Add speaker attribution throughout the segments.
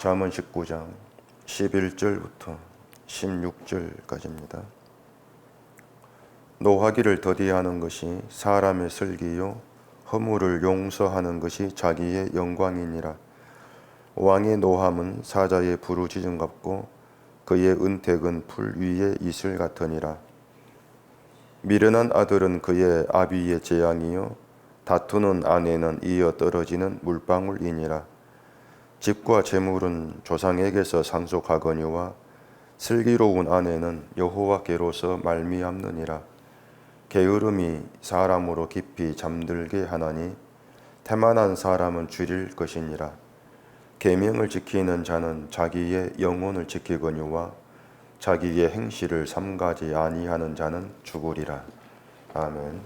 Speaker 1: 잠언 19장 11절부터 16절까지입니다. 노하기를 더디하는 것이 사람의 슬기요 허물을 용서하는 것이 자기의 영광이니라. 왕의 노함은 사자의 부르짖음 같고 그의 은택은 풀 위에 이슬 같으니라. 미련한 아들은 그의 아비의 재앙이요 다투는 아내는 이어 떨어지는 물방울이니라. 집과 재물은 조상에게서 상속하거니와 슬기로운 아내는 여호와께로서 말미암느니라. 게으름이 사람으로 깊이 잠들게 하나니 태만한 사람은 줄일 것이니라. 계명을 지키는 자는 자기의 영혼을 지키거니와 자기의 행실을 삼가지 아니하는 자는 죽으리라. 아멘.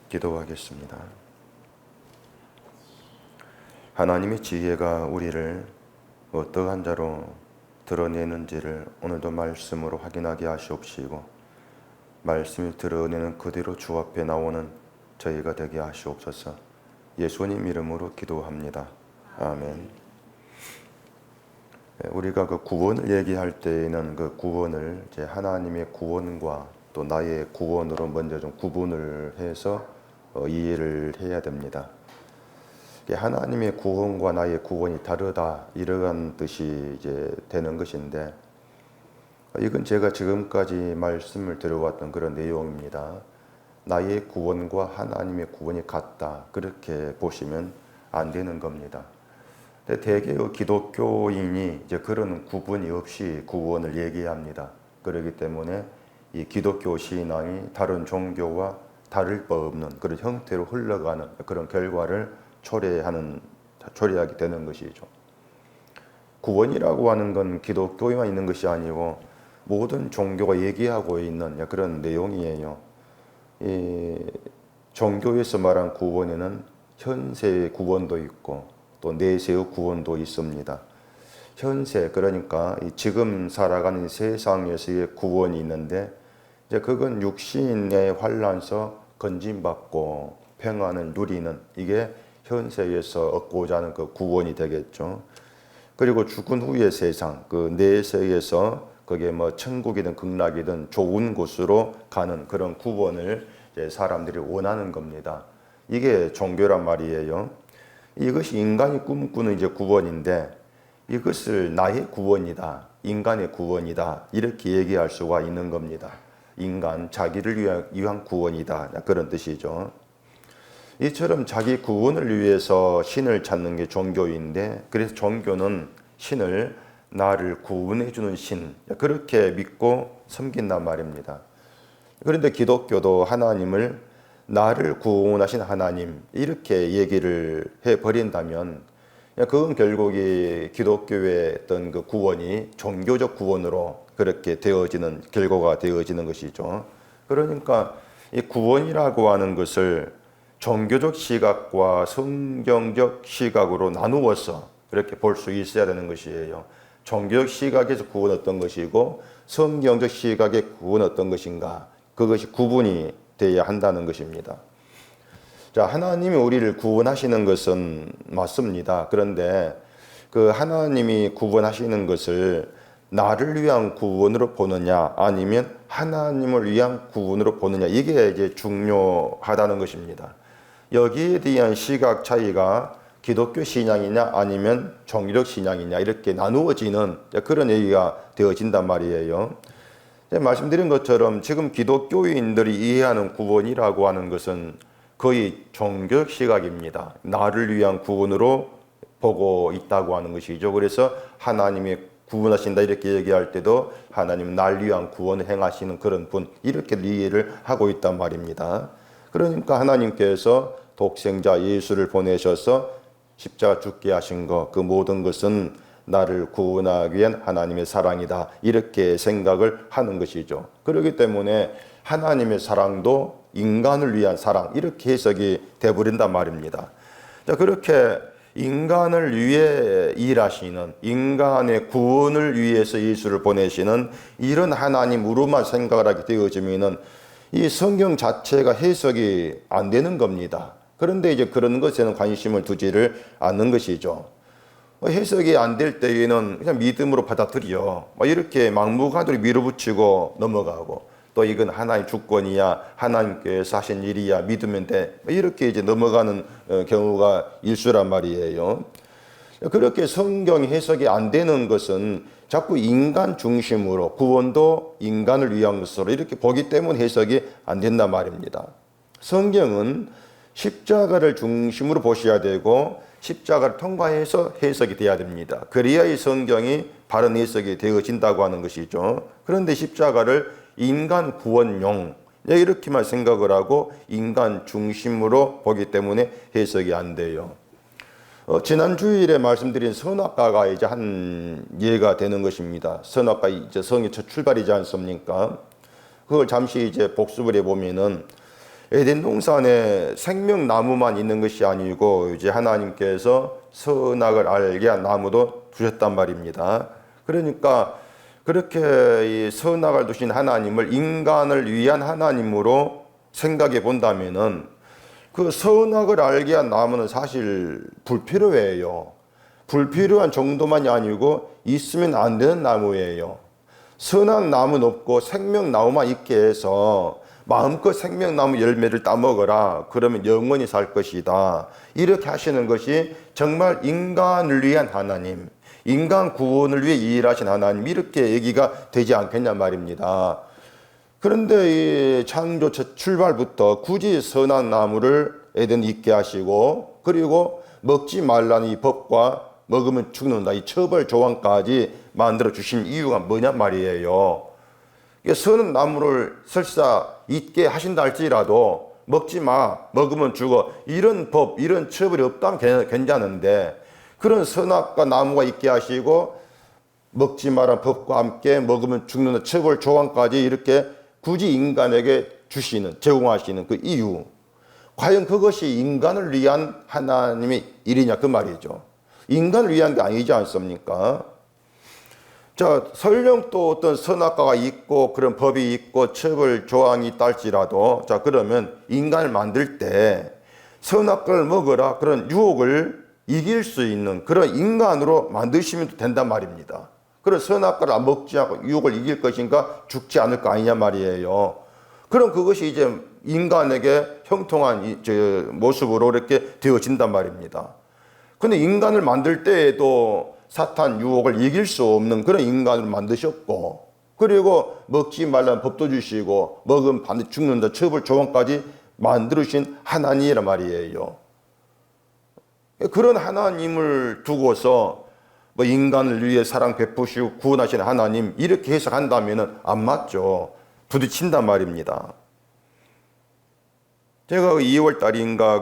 Speaker 1: 기도하겠습니다. 하나님의 지혜가 우리를 어떠한 자로 드러내는지를 오늘도 말씀으로 확인하게 하시옵시고, 말씀을 드러내는 그대로 주 앞에 나오는 저희가 되게 하시옵소서. 예수님 이름으로 기도합니다. 아멘. 우리가 그 구원을 얘기할 때에는 그 구원을 이제 하나님의 구원과 또 나의 구원으로 먼저 좀 구분을 해서 이해를 해야 됩니다. 하나님의 구원과 나의 구원이 다르다, 이러한 뜻이 이제 되는 것인데, 이건 제가 지금까지 말씀을 드려왔던 그런 내용입니다. 나의 구원과 하나님의 구원이 같다, 그렇게 보시면 안 되는 겁니다. 근데 대개 기독교인이 이제 그런 구분이 없이 구원을 얘기합니다. 그렇기 때문에 이 기독교 신앙이 다른 종교와 다를 바 없는 그런 형태로 흘러가는 그런 결과를 초래하게 되는 것이죠. 구원이라고 하는 건 기독교에만 있는 것이 아니고 모든 종교가 얘기하고 있는 그런 내용이에요. 이 종교에서 말한 구원에는 현세의 구원도 있고 또 내세의 구원도 있습니다. 현세, 그러니까 지금 살아가는 세상에서의 구원이 있는데, 이제 그건 육신의 환난에서 건짐받고 평안을 누리는, 이게 현세에서 얻고자 하는 그 구원이 되겠죠. 그리고 죽은 후의 세상, 그 내세에서 그게 뭐 천국이든 극락이든 좋은 곳으로 가는 그런 구원을 이제 사람들이 원하는 겁니다. 이게 종교란 말이에요. 이것이 인간이 꿈꾸는 이제 구원인데, 이것을 나의 구원이다, 인간의 구원이다, 이렇게 얘기할 수가 있는 겁니다. 인간 자기를 위한 구원이다, 그런 뜻이죠. 이처럼 자기 구원을 위해서 신을 찾는 게 종교인데, 그래서 종교는 신을 나를 구원해 주는 신, 그렇게 믿고 섬긴단 말입니다. 그런데 기독교도 하나님을 나를 구원하신 하나님, 이렇게 얘기를 해버린다면 그건 결국이 기독교의 어떤 그 구원이 종교적 구원으로 그렇게 되어지는 결과가 되어지는 것이죠. 그러니까 이 구원이라고 하는 것을 종교적 시각과 성경적 시각으로 나누어서 그렇게 볼 수 있어야 되는 것이에요. 종교적 시각에서 구원 어떤 것이고 성경적 시각의 구원 어떤 것인가, 그것이 구분이 되어야 한다는 것입니다. 자, 하나님이 우리를 구원하시는 것은 맞습니다. 그런데 그 하나님이 구원하시는 것을 나를 위한 구원으로 보느냐 아니면 하나님을 위한 구원으로 보느냐, 이게 이제 중요하다는 것입니다. 여기에 대한 시각 차이가 기독교 신앙이냐 아니면 종교적 신앙이냐, 이렇게 나누어지는 그런 얘기가 되어진단 말이에요. 말씀드린 것처럼 지금 기독교인들이 이해하는 구원이라고 하는 것은 거의 종교적 시각입니다. 나를 위한 구원으로 보고 있다고 하는 것이죠. 그래서 하나님이 구원하신다 이렇게 얘기할 때도 하나님 날 위한 구원을 행하시는 그런 분, 이렇게 이해를 하고 있단 말입니다. 그러니까 하나님께서 독생자 예수를 보내셔서 십자가 죽게 하신 것, 그 모든 것은 나를 구원하기 위한 하나님의 사랑이다, 이렇게 생각을 하는 것이죠. 그렇기 때문에 하나님의 사랑도 인간을 위한 사랑, 이렇게 해석이 되어버린단 말입니다. 자, 그렇게 인간을 위해 일하시는, 인간의 구원을 위해서 예수를 보내시는 이런 하나님으로만 생각을 하게 되어지면은 이 성경 자체가 해석이 안 되는 겁니다. 그런데 이제 그런 것에는 관심을 두지를 않는 것이죠. 해석이 안 될 때에는 그냥 믿음으로 받아들여. 이렇게 막무가내로 밀어붙이고 넘어가고, 또 이건 하나의 주권이야, 하나님께서 하신 일이야, 믿으면 돼. 이렇게 이제 넘어가는 경우가 일수란 말이에요. 그렇게 성경 해석이 안 되는 것은 자꾸 인간 중심으로, 구원도 인간을 위한 것으로 이렇게 보기 때문에 해석이 안 된단 말입니다. 성경은 십자가를 중심으로 보셔야 되고 십자가를 통과해서 해석이 돼야 됩니다. 그래야 이 성경이 바른 해석이 되어진다고 하는 것이죠. 그런데 십자가를 인간 구원용 이렇게만 생각을 하고 인간 중심으로 보기 때문에 해석이 안 돼요. 지난 주일에 말씀드린 선악과가 이제 한 예가 되는 것입니다. 선악과 이제 성의 첫 출발이지 않습니까? 그걸 잠시 이제 복습을 해보면은 에덴 동산에 생명나무만 있는 것이 아니고 이제 하나님께서 선악을 알게 한 나무도 두셨단 말입니다. 그러니까 그렇게 이 선악을 두신 하나님을 인간을 위한 하나님으로 생각해 본다면은 그 선악을 알게 한 나무는 사실 불필요해요. 불필요한 정도만이 아니고 있으면 안 되는 나무예요. 선악 나무는 없고 생명나무만 있게 해서 마음껏 생명나무 열매를 따먹어라. 그러면 영원히 살 것이다. 이렇게 하시는 것이 정말 인간을 위한 하나님, 인간 구원을 위해 일하신 하나님, 이렇게 얘기가 되지 않겠냐 말입니다. 그런데 이 창조 첫 출발부터 굳이 선한 나무를 에덴에 있게 하시고, 그리고 먹지 말라는 이 법과 먹으면 죽는다, 이 처벌 조항까지 만들어 주신 이유가 뭐냐 말이에요. 선한 나무를 설사 있게 하신다 할지라도 먹지 마, 먹으면 죽어, 이런 법, 이런 처벌이 없다면 괜찮은데, 그런 선악과 나무가 있게 하시고 먹지 마라 법과 함께 먹으면 죽는 처벌 조항까지 이렇게 굳이 인간에게 주시는, 제공하시는 그 이유, 과연 그것이 인간을 위한 하나님의 일이냐 그 말이죠. 인간을 위한 게 아니지 않습니까? 자, 설령 또 어떤 선악과가 있고 그런 법이 있고 처벌 조항이 있다 할지라도, 자, 그러면 인간을 만들 때 선악과를 먹어라 그런 유혹을 이길 수 있는 그런 인간으로 만드시면 된단 말입니다. 그런 선악과를 안 먹지 않고 유혹을 이길 것인가, 죽지 않을 거 아니냐 말이에요. 그럼 그것이 이제 인간에게 형통한 모습으로 이렇게 되어진단 말입니다. 근데 인간을 만들 때에도 사탄 유혹을 이길 수 없는 그런 인간을 만드셨고, 그리고 먹지 말라는 법도 주시고 먹으면 반드시 죽는다 처벌 조항까지 만들으신 하나님이란 말이에요. 그런 하나님을 두고서 뭐 인간을 위해 사랑 베푸시고 구원하시는 하나님 이렇게 해석한다면 안 맞죠. 부딪힌단 말입니다. 제가 2월 달인가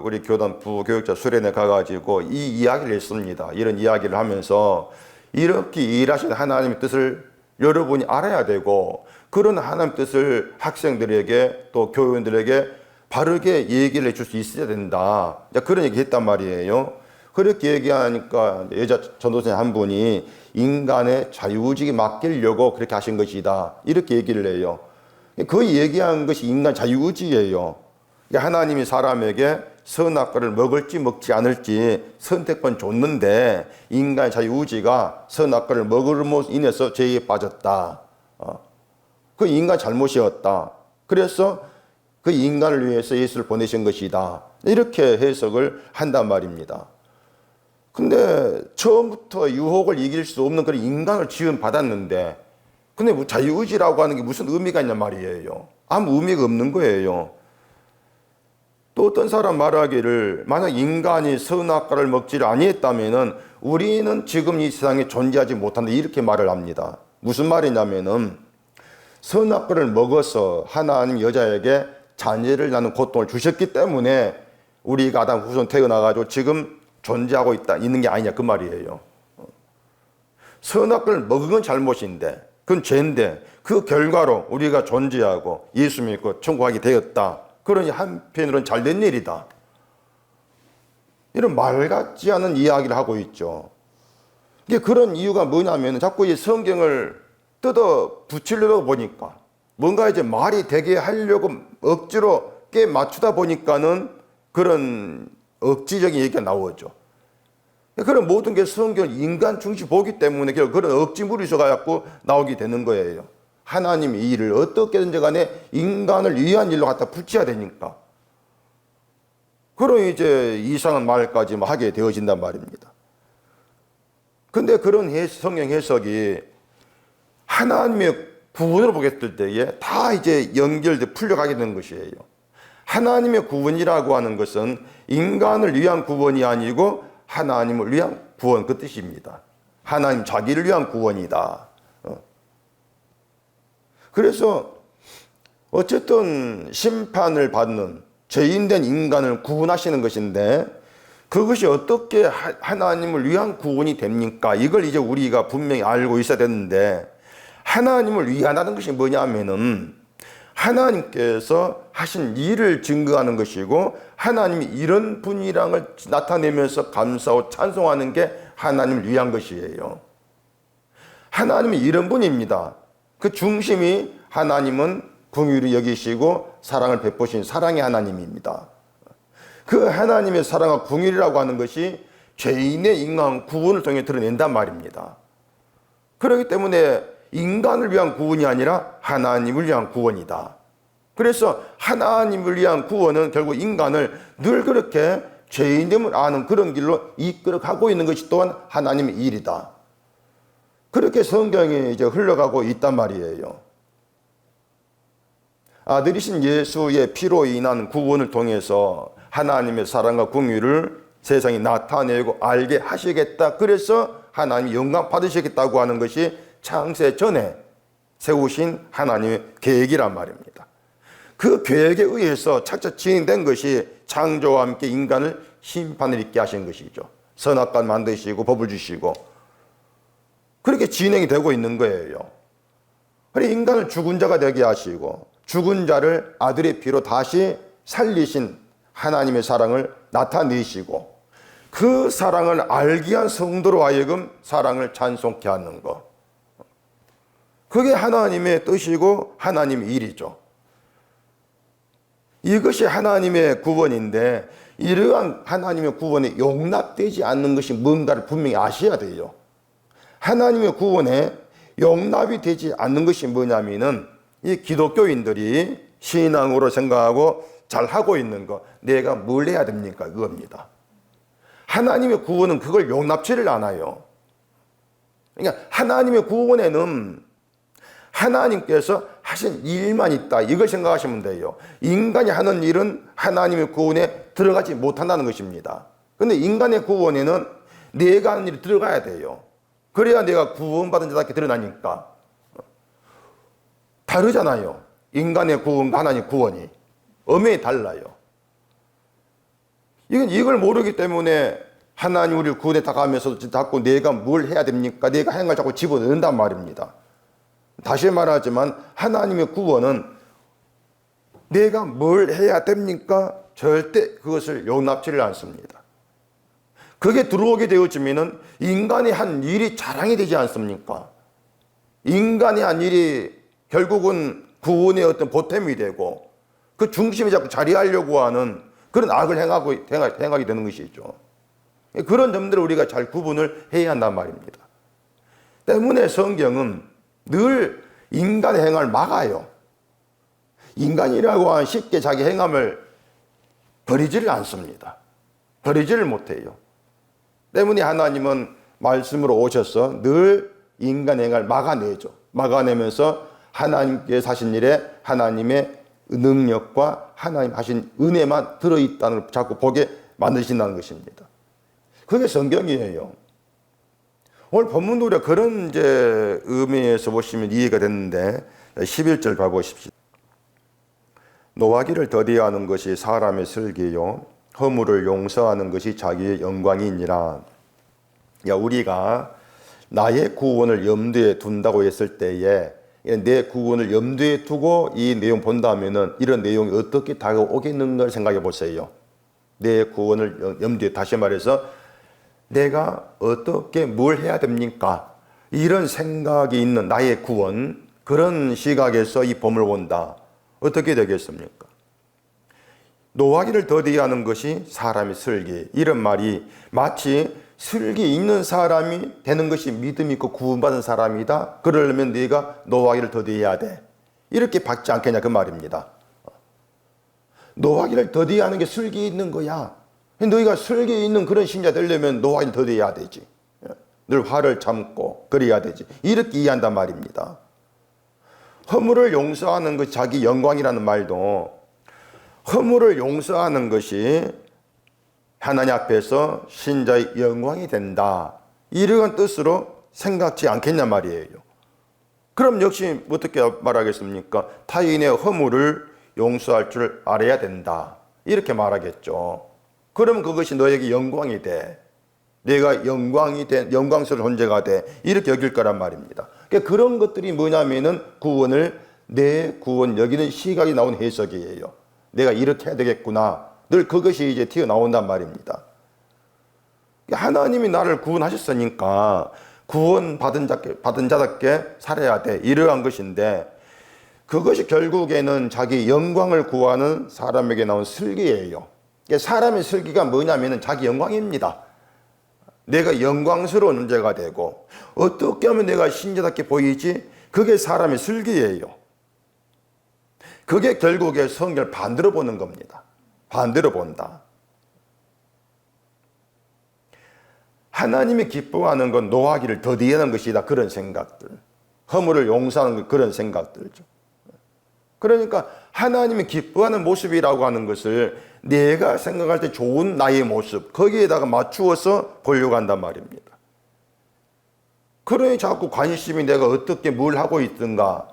Speaker 1: 우리 교단 부교육자 수련회 가가지고 이 이야기를 했습니다. 이런 이야기를 하면서 이렇게 일하시는 하나님의 뜻을 여러분이 알아야 되고, 그런 하나님 뜻을 학생들에게 또 교원들에게 바르게 얘기를 해줄 수 있어야 된다. 그런 얘기 했단 말이에요. 그렇게 얘기하니까 여자 전도사님 한 분이 인간의 자유의지에 맡기려고 그렇게 하신 것이다, 이렇게 얘기를 해요. 그 얘기한 것이 인간 자유의지예요. 하나님이 사람에게 선악과를 먹을지 먹지 않을지 선택권 줬는데 인간의 자유의지가 선악과를 먹음으로 인해서 죄에 빠졌다. 그 인간 잘못이었다. 그래서 그 인간을 위해서 예수를 보내신 것이다. 이렇게 해석을 한단 말입니다. 근데 처음부터 유혹을 이길 수 없는 그런 인간을 지원받았는데, 근데 뭐 자유의지라고 하는 게 무슨 의미가 있냐 말이에요. 아무 의미가 없는 거예요. 또 어떤 사람 말하기를, 만약 인간이 선악과를 먹지를 아니했다면은 우리는 지금 이 세상에 존재하지 못한다, 이렇게 말을 합니다. 무슨 말이냐면은 선악과를 먹어서 하나님 여자에게 자녀를 낳는 고통을 주셨기 때문에 우리가 아담 후손 태어나가지고 지금 존재하고 있는 게 아니냐 그 말이에요. 선악과를 먹은 건 잘못인데, 그건 죄인데, 그 결과로 우리가 존재하고 예수 믿고 천국하게 되었다. 그러니 한편으로는 잘된 일이다. 이런 말 같지 않은 이야기를 하고 있죠. 이게 그런 이유가 뭐냐면 자꾸 이 성경을 뜯어 붙이려고 보니까, 뭔가 이제 말이 되게 하려고 억지로 깨 맞추다 보니까는 그런 억지적인 얘기가 나오죠. 그런 모든 게 성경 인간 중심 보기 때문에 결국 그런 억지물이 있어갖고 나오게 되는 거예요. 하나님이 이 일을 어떻게든지 간에 인간을 위한 일로 갖다 붙여야 되니까. 그럼 이제 이상한 말까지 하게 되어진단 말입니다. 근데 그런 성경 해석이 하나님의 구원으로 보겠을 때에 다 이제 연결돼 풀려가게 되는 것이에요. 하나님의 구원이라고 하는 것은 인간을 위한 구원이 아니고 하나님을 위한 구원, 그 뜻입니다. 하나님 자기를 위한 구원이다. 그래서 어쨌든 심판을 받는 죄인된 인간을 구원하시는 것인데 그것이 어떻게 하나님을 위한 구원이 됩니까? 이걸 이제 우리가 분명히 알고 있어야 되는데, 하나님을 위한다는 것이 뭐냐면은 하나님께서 하신 일을 증거하는 것이고, 하나님이 이런 분이라는 걸 나타내면서 감사하고 찬송하는 게 하나님을 위한 것이에요. 하나님이 이런 분입니다. 그 중심이 하나님은 긍휼히 여기시고 사랑을 베푸신 사랑의 하나님입니다. 그 하나님의 사랑과 긍휼이라고 하는 것이 죄인의 인간 구원을 통해 드러낸단 말입니다. 그렇기 때문에 인간을 위한 구원이 아니라 하나님을 위한 구원이다. 그래서 하나님을 위한 구원은 결국 인간을 늘 그렇게 죄인됨을 아는 그런 길로 이끌어가고 있는 것이 또한 하나님의 일이다. 그렇게 성경이 이제 흘러가고 있단 말이에요. 아들이신 예수의 피로 인한 구원을 통해서 하나님의 사랑과 긍휼을 세상에 나타내고 알게 하시겠다. 그래서 하나님이 영광 받으시겠다고 하는 것이 창세 전에 세우신 하나님의 계획이란 말입니다. 그 계획에 의해서 착착 진행된 것이 창조와 함께 인간을 심판을 있게 하신 것이죠. 선악과 만드시고 법을 주시고 그렇게 진행이 되고 있는 거예요. 그래서 인간을 죽은 자가 되게 하시고 죽은 자를 아들의 피로 다시 살리신 하나님의 사랑을 나타내시고 그 사랑을 알게 한 성도로 하여금 사랑을 찬송케 하는 것. 그게 하나님의 뜻이고 하나님의 일이죠. 이것이 하나님의 구원인데 이러한 하나님의 구원에 용납되지 않는 것이 뭔가를 분명히 아셔야 돼요. 하나님의 구원에 용납이 되지 않는 것이 뭐냐면은 이 기독교인들이 신앙으로 생각하고 잘 하고 있는 거, 내가 뭘 해야 됩니까? 그겁니다. 하나님의 구원은 그걸 용납치를 않아요. 그러니까 하나님의 구원에는 하나님께서 하신 일만 있다, 이걸 생각하시면 돼요. 인간이 하는 일은 하나님의 구원에 들어가지 못한다는 것입니다. 그런데 인간의 구원에는 내가 하는 일이 들어가야 돼요. 그래야 내가 구원받은 자답게 드러나니까. 다르잖아요. 인간의 구원과 하나님의 구원이 엄연히 달라요. 이걸 모르기 때문에 하나님 우리를 구원에 다가가면서 자꾸 내가 뭘 해야 됩니까? 내가 행을 자꾸 집어넣는단 말입니다. 다시 말하지만 하나님의 구원은 내가 뭘 해야 됩니까? 절대 그것을 용납치를 않습니다. 그게 들어오게 되어지면은 인간이 한 일이 자랑이 되지 않습니까? 인간이 한 일이 결국은 구원의 어떤 보탬이 되고 그 중심에 자꾸 자리하려고 하는 그런 악을 행하게 되는 것이죠. 그런 점들을 우리가 잘 구분을 해야 한단 말입니다. 때문에 성경은 늘 인간의 행함을 막아요. 인간이라고 하는 쉽게 자기 행함을 버리지를 않습니다. 버리지를 못해요. 때문에 하나님은 말씀으로 오셔서 늘 인간의 행함을 막아내죠. 막아내면서 하나님께서 하신 일에 하나님의 능력과 하나님 하신 은혜만 들어있다는 걸 자꾸 보게 만드신다는 것입니다. 그게 성경이에요. 오늘 본문도 우리가 그런 이제 의미에서 보시면 이해가 됐는데 11절 봐보십시오. 노하기를 더디하는 것이 사람의 슬기요 허물을 용서하는 것이 자기의 영광이니라. 우리가 나의 구원을 염두에 둔다고 했을 때에 내 구원을 염두에 두고 이 내용 본다면은 이런 내용이 어떻게 다가오겠는가를 생각해 보세요. 내 구원을 염두에, 다시 말해서 내가 어떻게 뭘 해야 됩니까? 이런 생각이 있는 나의 구원, 그런 시각에서 이 본문을 본다. 어떻게 되겠습니까? 노하기를 더디하는 것이 사람의 슬기. 이런 말이 마치 슬기 있는 사람이 되는 것이 믿음 있고 구원받은 사람이다. 그러려면 네가 노하기를 더디해야 돼. 이렇게 받지 않겠냐 그 말입니다. 노하기를 더디하는 게 슬기 있는 거야. 너희가 슬기 있는 그런 신자 되려면 노하기를 더디해야 되지. 늘 화를 참고 그래야 되지. 이렇게 이해한단 말입니다. 허물을 용서하는 것이 자기 영광이라는 말도 허물을 용서하는 것이 하나님 앞에서 신자의 영광이 된다. 이러한 뜻으로 생각지 않겠냐 말이에요. 그럼 역시 어떻게 말하겠습니까? 타인의 허물을 용서할 줄 알아야 된다. 이렇게 말하겠죠. 그럼 그것이 너에게 영광이 돼. 내가 영광이 된, 영광스러운 존재가 돼. 이렇게 여길 거란 말입니다. 그러니까 그런 것들이 뭐냐면은 구원을 내 구원 여기는 시각이 나온 해석이에요. 내가 이렇게 해야 되겠구나. 늘 그것이 이제 튀어나온단 말입니다. 하나님이 나를 구원하셨으니까 구원받은 자답게 살아야 돼. 이러한 것인데 그것이 결국에는 자기 영광을 구하는 사람에게 나온 슬기예요. 사람의 슬기가 뭐냐면은 자기 영광입니다. 내가 영광스러운 존재가 되고 어떻게 하면 내가 신자답게 보이지? 그게 사람의 슬기예요. 그게 결국에 성경을 반대로 보는 겁니다. 반대로 본다. 하나님이 기뻐하는 건 노하기를 더디하는 것이다. 그런 생각들. 허물을 용서하는 그런 생각들죠. 그러니까 하나님이 기뻐하는 모습이라고 하는 것을 내가 생각할 때 좋은 나의 모습 거기에다가 맞추어서 보려고 한단 말입니다. 그러니 자꾸 관심이 내가 어떻게 뭘 하고 있든가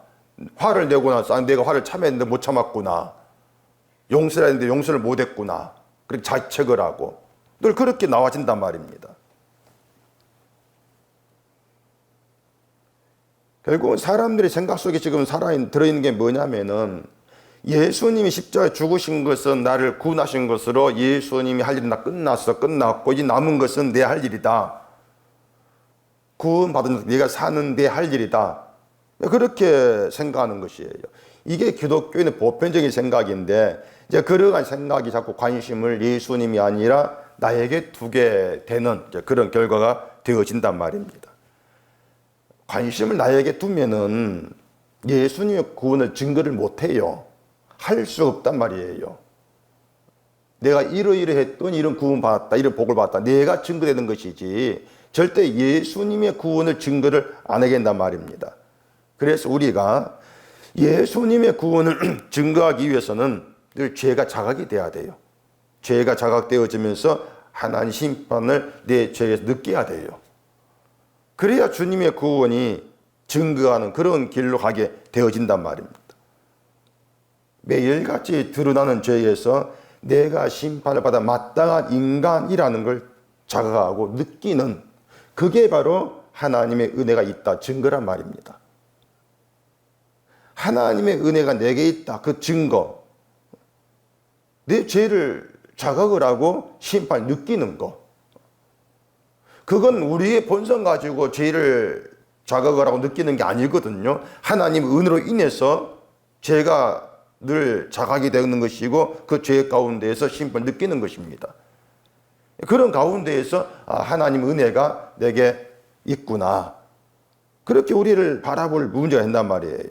Speaker 1: 화를 내고 나서 내가 화를 참았는데 못 참았구나. 용서를 했는데 용서를 못했구나. 그렇게 자책을 하고 늘 그렇게 나와진단 말입니다. 결국은 사람들의 생각 속에 지금 들어있는 게 뭐냐면은 예수님이 십자가에 죽으신 것은 나를 구원하신 것으로 예수님이 할 일은 다 끝났고 이제 남은 것은 내 할 일이다. 구원받은 내가 사는 내 할 일이다. 그렇게 생각하는 것이에요. 이게 기독교인의 보편적인 생각인데 이제 그러한 생각이 자꾸 관심을 예수님이 아니라 나에게 두게 되는 그런 결과가 되어진단 말입니다. 관심을 나에게 두면은 예수님의 구원을 증거를 못해요. 할 수 없단 말이에요. 내가 이러이러했더니 이런 구원 받았다, 이런 복을 받았다. 내가 증거되는 것이지 절대 예수님의 구원을 증거를 안 하게 된단 말입니다. 그래서 우리가 예수님의 구원을 증거하기 위해서는 늘 죄가 자각이 돼야 돼요. 죄가 자각되어지면서 하나님 심판을 내 죄에서 느껴야 돼요. 그래야 주님의 구원이 증거하는 그런 길로 가게 되어진단 말입니다. 매일같이 드러나는 죄에서 내가 심판을 받아 마땅한 인간이라는 걸 자각하고 느끼는 그게 바로 하나님의 은혜가 있다 증거란 말입니다. 하나님의 은혜가 내게 있다 그 증거, 내 죄를 자각을 하고 심판을 느끼는 거, 그건 우리의 본성 가지고 죄를 자각을 하고 느끼는 게 아니거든요. 하나님의 은혜로 인해서 죄가 늘 자각이 되는 것이고 그 죄 가운데에서 심판을 느끼는 것입니다. 그런 가운데에서 하나님의 은혜가 내게 있구나. 그렇게 우리를 바라볼 문제가 있단 말이에요.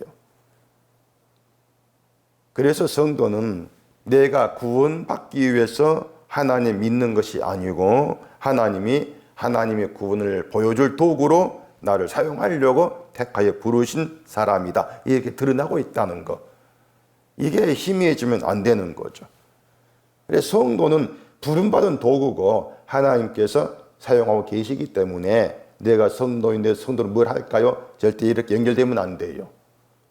Speaker 1: 그래서 성도는 내가 구원받기 위해서 하나님 믿는 것이 아니고 하나님의 구원을 보여줄 도구로 나를 사용하려고 택하여 부르신 사람이다. 이렇게 드러나고 있다는 것. 이게 희미해지면 안 되는 거죠. 그래서 성도는 부름받은 도구고 하나님께서 사용하고 계시기 때문에 내가 성도인데 성도는 뭘 할까요? 절대 이렇게 연결되면 안 돼요.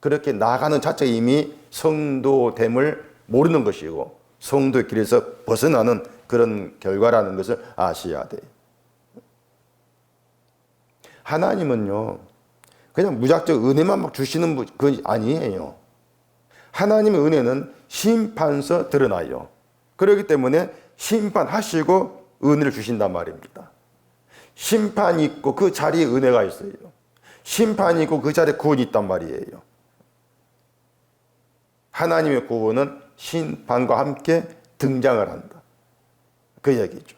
Speaker 1: 그렇게 나가는 자체가 이미 성도됨을 모르는 것이고 성도의 길에서 벗어나는 그런 결과라는 것을 아셔야 돼요. 하나님은요 그냥 무작정 은혜만 막 주시는 분 아니에요. 하나님의 은혜는 심판서 드러나요. 그렇기 때문에 심판하시고 은혜를 주신단 말입니다. 심판이 있고 그 자리에 은혜가 있어요. 심판이 있고 그 자리에 구원이 있단 말이에요. 하나님의 구원은 심판과 함께 등장을 한다. 그 얘기죠.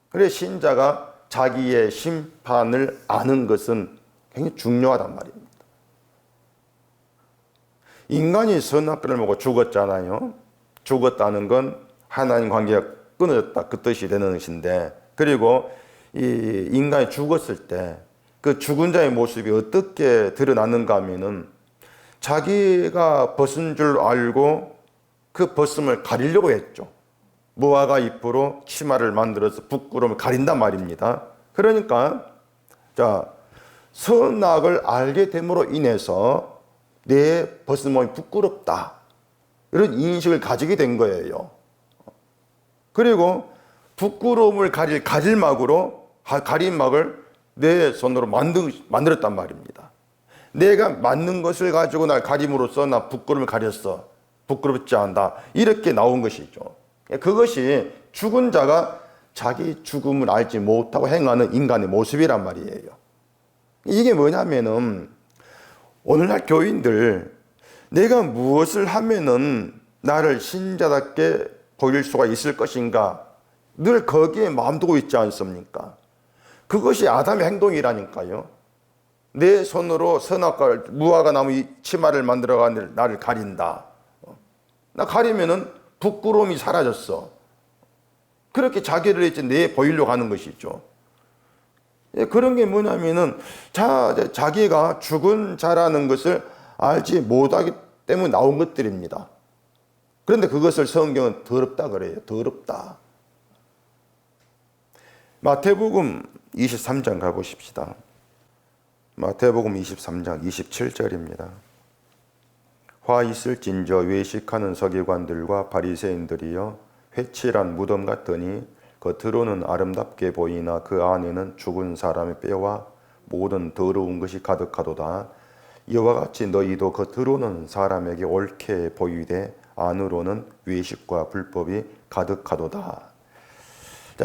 Speaker 1: 그래 신자가 자기의 심판을 아는 것은 굉장히 중요하단 말입니다. 인간이 선악과를 먹고 죽었잖아요. 죽었다는 건 하나님 관계가 끊어졌다 그 뜻이 되는 것인데, 그리고 이 인간이 죽었을 때 그 죽은 자의 모습이 어떻게 드러났는가 하면은 자기가 벗은 줄 알고 그 벗음을 가리려고 했죠. 무화과 잎으로 치마를 만들어서 부끄러움을 가린단 말입니다. 그러니까 자, 선악을 알게 됨으로 인해서 내 벗은 몸이 부끄럽다, 이런 인식을 가지게 된 거예요. 그리고 부끄러움을 가릴 가릴막으로 가림막을 내 손으로 만들었단 말입니다. 내가 맞는 것을 가지고 날 가림으로써 나 부끄러움을 가렸어, 부끄럽지 않다, 이렇게 나온 것이죠. 그것이 죽은 자가 자기 죽음을 알지 못하고 행하는 인간의 모습이란 말이에요. 이게 뭐냐면은 오늘날 교인들, 내가 무엇을 하면은 나를 신자답게 보일 수가 있을 것인가, 늘 거기에 마음 두고 있지 않습니까? 그것이 아담의 행동이라니까요. 내 손으로 선악과 무화과 나무 치마를 만들어가 나를 가린다. 나 가리면은 부끄러움이 사라졌어. 그렇게 자기를 이제 내 보이려고 하는 것이죠. 그런 게 뭐냐면은 자기가 죽은 자라는 것을 알지 못하기 때문에 나온 것들입니다. 그런데 그것을 성경은 더럽다 그래요. 더럽다. 마태복음 23장 가보십시다. 마태복음 23장 27절입니다. 화 있을진저 외식하는 서기관들과 바리새인들이여, 회칠한 무덤 같으니 겉으로는 아름답게 보이나 그 안에는 죽은 사람의 뼈와 모든 더러운 것이 가득하도다. 이와 같이 너희도 겉으로는 사람에게 옳게 보이되 안으로는 외식과 불법이 가득하도다.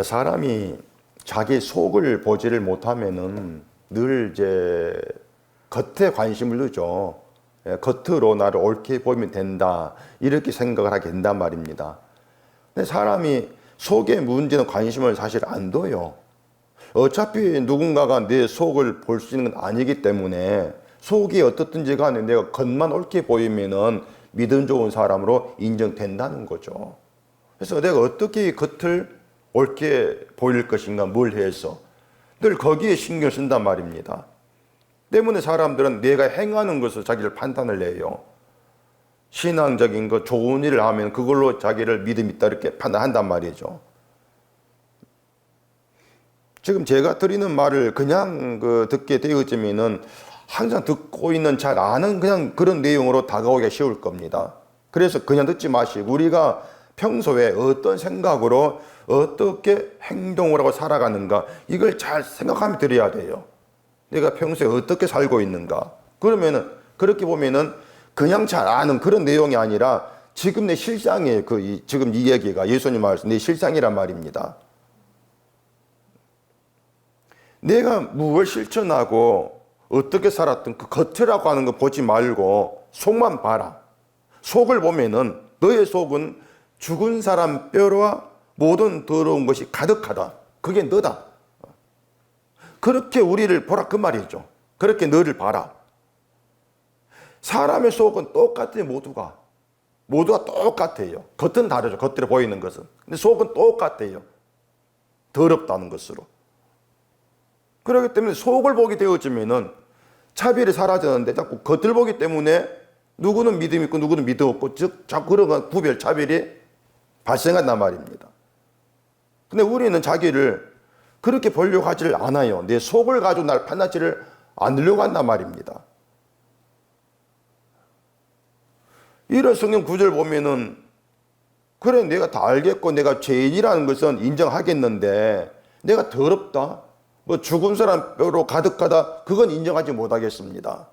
Speaker 1: 사람이 자기 속을 보지를 못하면은 늘 이제 겉에 관심을 두죠. 겉으로 나를 옳게 보이면 된다, 이렇게 생각을 하게 된단 말입니다. 근데 사람이 속의 문제는 관심을 사실 안 둬요. 어차피 누군가가 내 속을 볼 수 있는 건 아니기 때문에 속이 어떻든지 간에 내가 겉만 옳게 보이면은 믿음 좋은 사람으로 인정된다는 거죠. 그래서 내가 어떻게 겉을 옳게 보일 것인가, 뭘 해서 늘 거기에 신경 쓴단 말입니다. 때문에 사람들은 내가 행하는 것을 자기를 판단을 해요. 신앙적인 거 좋은 일을 하면 그걸로 자기를 믿음 있다 이렇게 판단한단 말이죠. 지금 제가 드리는 말을 그냥 듣게 되어지면은 항상 듣고 있는 잘 아는 그냥 그런 내용으로 다가오기가 쉬울 겁니다. 그래서 그냥 듣지 마시고 우리가 평소에 어떤 생각으로 어떻게 행동을 하고 살아가는가, 이걸 잘 생각하며 드려야 돼요. 내가 평소에 어떻게 살고 있는가. 그러면은 그렇게 보면은 그냥 잘 아는 그런 내용이 아니라 지금 내 실상이에요. 지금 이 얘기가 예수님 말씀 내 실상이란 말입니다. 내가 무엇을 실천하고 어떻게 살았든 그 겉이라고 하는 거 보지 말고 속만 봐라. 속을 보면은 너의 속은 죽은 사람 뼈와 모든 더러운 것이 가득하다. 그게 너다. 그렇게 우리를 보라 그 말이죠. 그렇게 너를 봐라. 사람의 속은 똑같아요. 모두가 똑같아요. 겉은 다르죠. 겉으로 보이는 것은. 근데 속은 똑같아요. 더럽다는 것으로. 그렇기 때문에 속을 보게 되어지면은 차별이 사라졌는데 자꾸 겉을 보기 때문에 누구는 믿음 있고 누구는 믿음 없고, 즉 자꾸 그런 구별 차별이 발생한단 말입니다. 근데 우리는 자기를 그렇게 보려고 하지를 않아요. 내 속을 가지고 날 판단지를 않으려고 한단 말입니다. 이런 성경 구절 보면은 그래 내가 다 알겠고 내가 죄인이라는 것은 인정하겠는데 내가 더럽다, 뭐 죽은 사람 뼈로 가득하다, 그건 인정하지 못하겠습니다.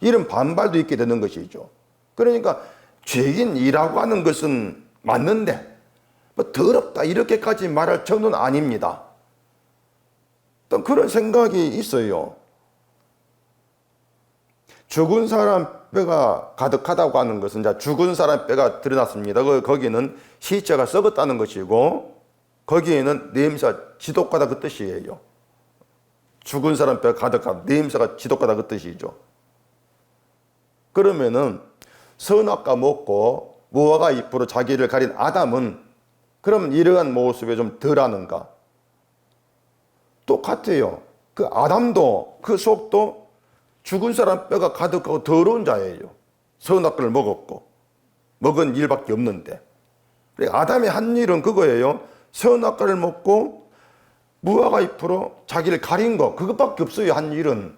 Speaker 1: 이런 반발도 있게 되는 것이죠. 그러니까 죄인이라고 하는 것은 맞는데 뭐 더럽다 이렇게까지 말할 정도는 아닙니다. 또 그런 생각이 있어요. 죽은 사람 뼈가 가득하다고 하는 것은 이제 죽은 사람 뼈가 드러났습니다. 거기는 시체가 썩었다는 것이고, 거기에는 냄새가 지독하다 그 뜻이에요. 죽은 사람 뼈 가득한 냄새가 지독하다 그 뜻이죠. 그러면은 선악과 먹고 무화과 잎으로 자기를 가린 아담은 그러면 이러한 모습에 좀 덜하는가? 똑같아요. 그 아담도 그 속도 죽은 사람 뼈가 가득하고 더러운 자예요. 선악과를 먹었고 먹은 일밖에 없는데. 아담이 한 일은 그거예요. 선악과를 먹고 무화과 잎으로 자기를 가린 거 그것밖에 없어요. 한 일은.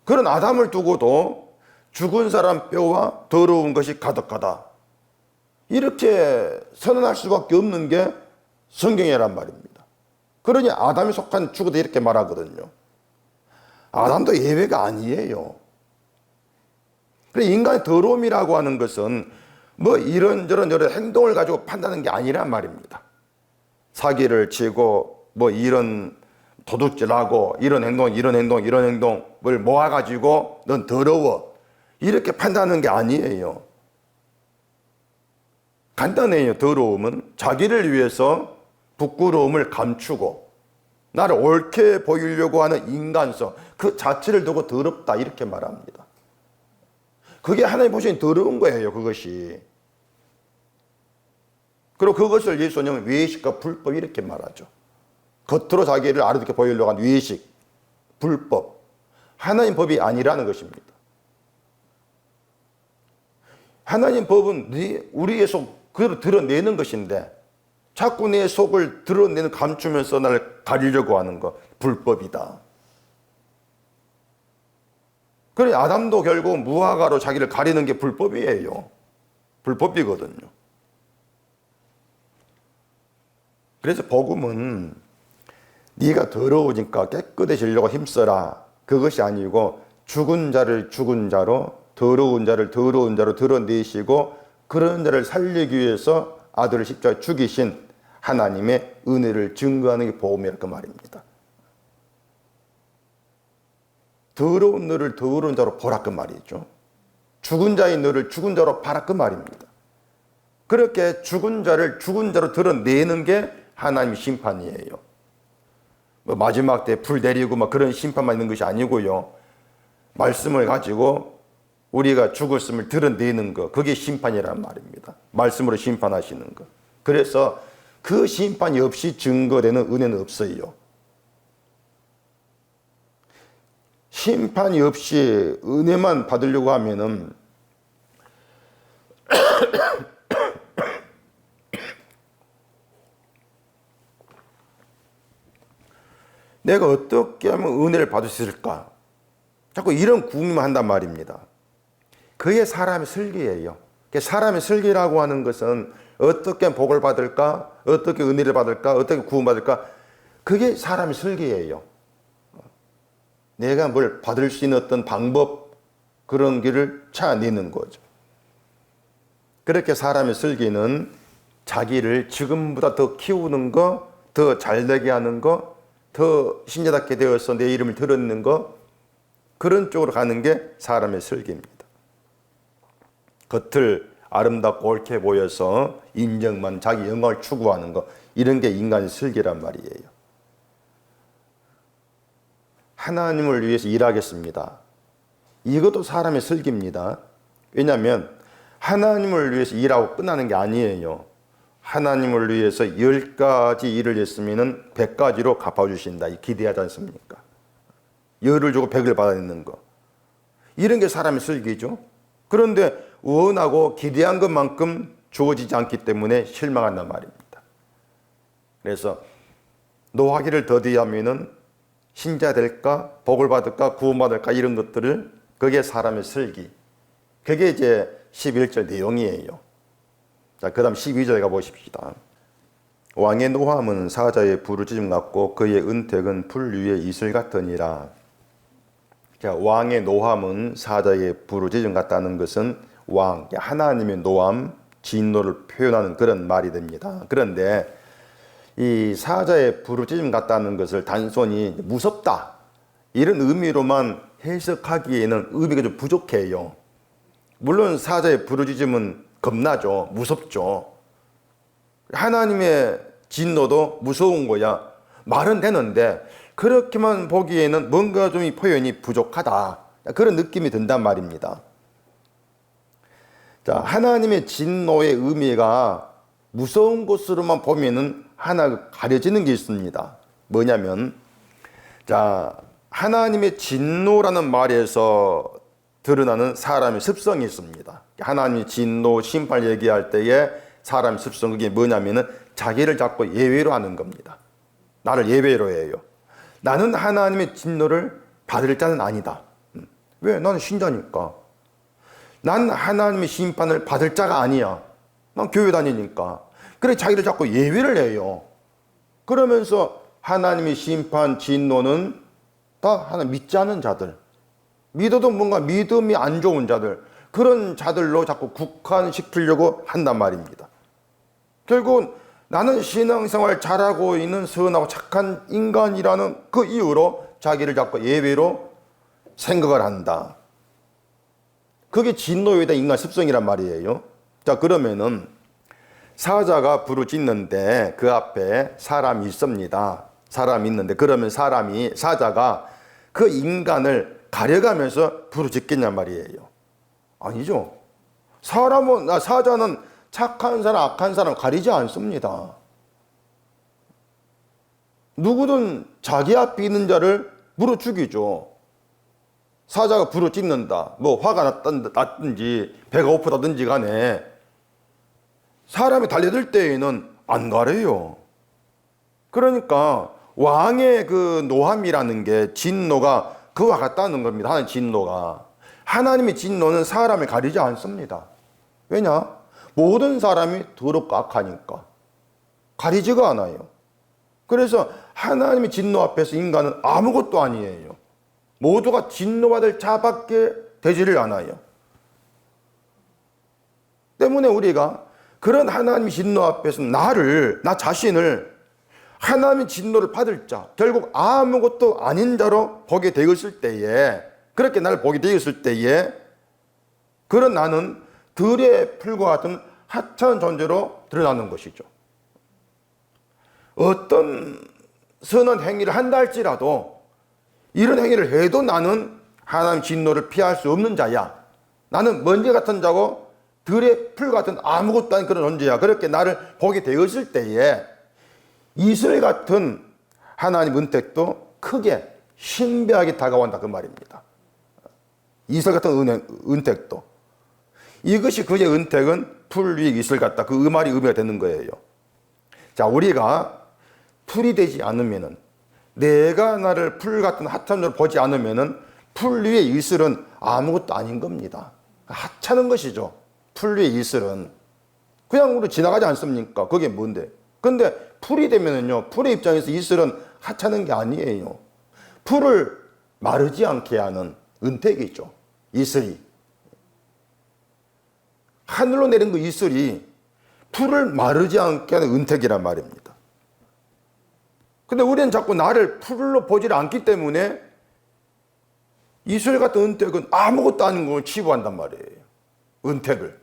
Speaker 1: 그런 아담을 두고도 죽은 사람 뼈와 더러운 것이 가득하다. 이렇게 선언할 수밖에 없는 게 성경이란 말입니다. 그러니 아담이 속한 죽어도 이렇게 말하거든요. 아담도 예외가 아니에요. 인간의 더러움이라고 하는 것은 뭐 이런저런 여러 행동을 가지고 판단하는 게 아니란 말입니다. 사기를 치고 뭐 이런 도둑질하고 이런 행동을 모아가지고 넌 더러워 이렇게 판단하는 게 아니에요. 간단해요. 더러움은 자기를 위해서 부끄러움을 감추고 나를 옳게 보이려고 하는 인간성 그 자체를 두고 더럽다 이렇게 말합니다. 그게 하나님 보시기엔 더러운 거예요. 그것이. 그리고 그것을 예수님은 외식과 불법 이렇게 말하죠. 겉으로 자기를 아름답게 보이려고 하는 외식, 불법 하나님 법이 아니라는 것입니다. 하나님 법은 우리의 속 그대로 드러내는 것인데 자꾸 내 속을 드러내는 감추면서 나를 가리려고 하는 것 불법이다. 그래 아담도 결국 무화과로 자기를 가리는 게 불법이에요. 불법이거든요. 그래서 복음은 네가 더러우니까 깨끗해지려고 힘써라. 그것이 아니고 죽은 자를 죽은 자로 더러운 자를 더러운 자로 드러내시고 그런 자를 살리기 위해서 아들을 십자가에 죽이신 하나님의 은혜를 증거하는 게 복음이랄 그 말입니다. 더러운 너를 더러운 자로 보라 그 말이죠. 죽은 자의 너를 죽은 자로 봐라 그 말입니다. 그렇게 죽은 자를 죽은 자로 드러내는 게 하나님의 심판이에요. 뭐 마지막 때 불 내리고 막 그런 심판만 있는 것이 아니고요. 말씀을 가지고 우리가 죽었음을 드러내는 거 그게 심판이란 말입니다. 말씀으로 심판하시는 거. 그래서 그 심판이 없이 증거되는 은혜는 없어요. 심판이 없이 은혜만 받으려고 하면은 내가 어떻게 하면 은혜를 받을 수 있을까? 자꾸 이런 궁리만 한단 말입니다. 그게 사람의 설계예요. 사람의 설계라고 하는 것은 어떻게 하면 복을 받을까? 어떻게 은혜를 받을까? 어떻게 구원받을까? 그게 사람의 설계예요. 내가 뭘 받을 수 있는 어떤 방법 그런 길을 찾아내는 거죠. 그렇게 사람의 설계는 자기를 지금보다 더 키우는 거, 더 잘되게 하는 거, 더 신자답게 되어서 내 이름을 드러내는 거 그런 쪽으로 가는 게 사람의 설계입니다. 겉을 아름답고 옳게 보여서 인정만 자기 영광을 추구하는 거 이런 게 인간의 설계란 말이에요. 하나님을 위해서 일하겠습니다. 이것도 사람의 설계입니다. 왜냐하면 하나님을 위해서 일하고 끝나는 게 아니에요. 하나님을 위해서 10가지 일을 했으면 100가지로 갚아주신다. 기대하지 않습니까? 10을 주고 100을 받아내는 거. 이런 게 사람의 설계죠. 그런데 원하고 기대한 것만큼 주어지지 않기 때문에 실망한단 말입니다. 그래서 노하기를 더디하면은 신자 될까, 복을 받을까, 구원받을까 이런 것들을 그게 사람의 설계. 그게 이제 11절 내용이에요. 자, 그 다음 12절 가보십시다. 왕의 노함은 사자의 부르짖음 같고 그의 은택은 풀 위에 이슬 같으니라. 자, 왕의 노함은 사자의 부르짖음 같다는 것은 왕, 하나님의 노함, 진노를 표현하는 그런 말이 됩니다. 그런데 이 사자의 부르짖음 같다는 것을 단순히 무섭다 이런 의미로만 해석하기에는 의미가 좀 부족해요. 물론 사자의 부르짖음은 겁나죠. 무섭죠. 하나님의 진노도 무서운 거야. 말은 되는데 그렇게만 보기에는 뭔가 좀 이 표현이 부족하다. 그런 느낌이 든단 말입니다. 자, 하나님의 진노의 의미가 무서운 것으로만 보면은 하나 가려지는 게 있습니다. 뭐냐면, 자, 하나님의 진노라는 말에서 드러나는 사람의 습성이 있습니다. 하나님의 진노, 심판 얘기할 때에 사람의 습성, 그게 뭐냐면은 자기를 자꾸 예외로 하는 겁니다. 나를 예외로 해요. 나는 하나님의 진노를 받을 자는 아니다. 왜? 나는 신자니까. 난 하나님의 심판을 받을 자가 아니야. 난 교회 다니니까. 그래 자기를 자꾸 예외를 해요. 그러면서 하나님의 심판, 진노는 다 하나 믿지 않은 자들, 믿어도 뭔가 믿음이 안 좋은 자들, 그런 자들로 자꾸 국한시키려고 한단 말입니다. 결국은 나는 신앙생활 잘하고 있는 선하고 착한 인간이라는 그 이유로 자기를 자꾸 예외로 생각을 한다. 그게 진노에 대한 인간 습성이란 말이에요. 자, 그러면은 사자가 부르짖는데 그 앞에 사람이 있습니다. 사람이 있는데 그러면 사자가 그 인간을 가려가면서 부르짖겠냔 말이에요. 아니죠. 사자는 착한 사람, 악한 사람 가리지 않습니다. 누구든 자기 앞에 있는 자를 물어 죽이죠. 사자가 부르짖는다. 뭐 화가 났든지 배가 고프다든지 간에 사람이 달려들 때에는 안 가려요. 그러니까 왕의 그 노함이라는 게 진노가 그와 같다는 겁니다. 하나님의 진노가. 하나님의 진노는 사람을 가리지 않습니다. 왜냐? 모든 사람이 더럽고 악하니까 가리지가 않아요. 그래서 하나님의 진노 앞에서 인간은 아무것도 아니에요. 모두가 진노받을 자밖에 되지를 않아요. 때문에 우리가 그런 하나님의 진노 앞에서 나 자신을 하나님의 진노를 받을 자, 결국 아무것도 아닌 자로 보게 되었을 때에, 그렇게 나를 보게 되었을 때에, 그런 나는 들의 풀과 같은 하찮은 존재로 드러나는 것이죠. 어떤 선한 행위를 한다 할지라도 이런 행위를 해도 나는 하나님 진노를 피할 수 없는 자야. 나는 먼지 같은 자고 들의 풀 같은 아무것도 아닌 그런 존재야. 그렇게 나를 보게 되었을 때에 이슬 같은 하나님 은택도 크게 신비하게 다가온다 그 말입니다. 이슬 같은 은택도. 이것이 그의 은택은 풀 위에 이슬 같다. 그 말이 의미가 되는 거예요. 자, 우리가 풀이 되지 않으면은, 내가 나를 풀 같은 하찮은 보지 않으면은 풀 위에 이슬은 아무것도 아닌 겁니다. 하찮은 것이죠. 풀 위에 이슬은 그냥 우리 지나가지 않습니까? 그게 뭔데? 근데 풀이 되면은요, 풀의 입장에서 이슬은 하찮은 게 아니에요. 풀을 마르지 않게 하는 은택이죠. 이슬이. 하늘로 내린 그 이슬이 풀을 마르지 않게 하는 은택이란 말입니다. 근데 우리는 자꾸 나를 풀로 보질 않기 때문에 이슬 같은 은택은 아무것도 아닌 걸 치부한단 말이에요. 은택을.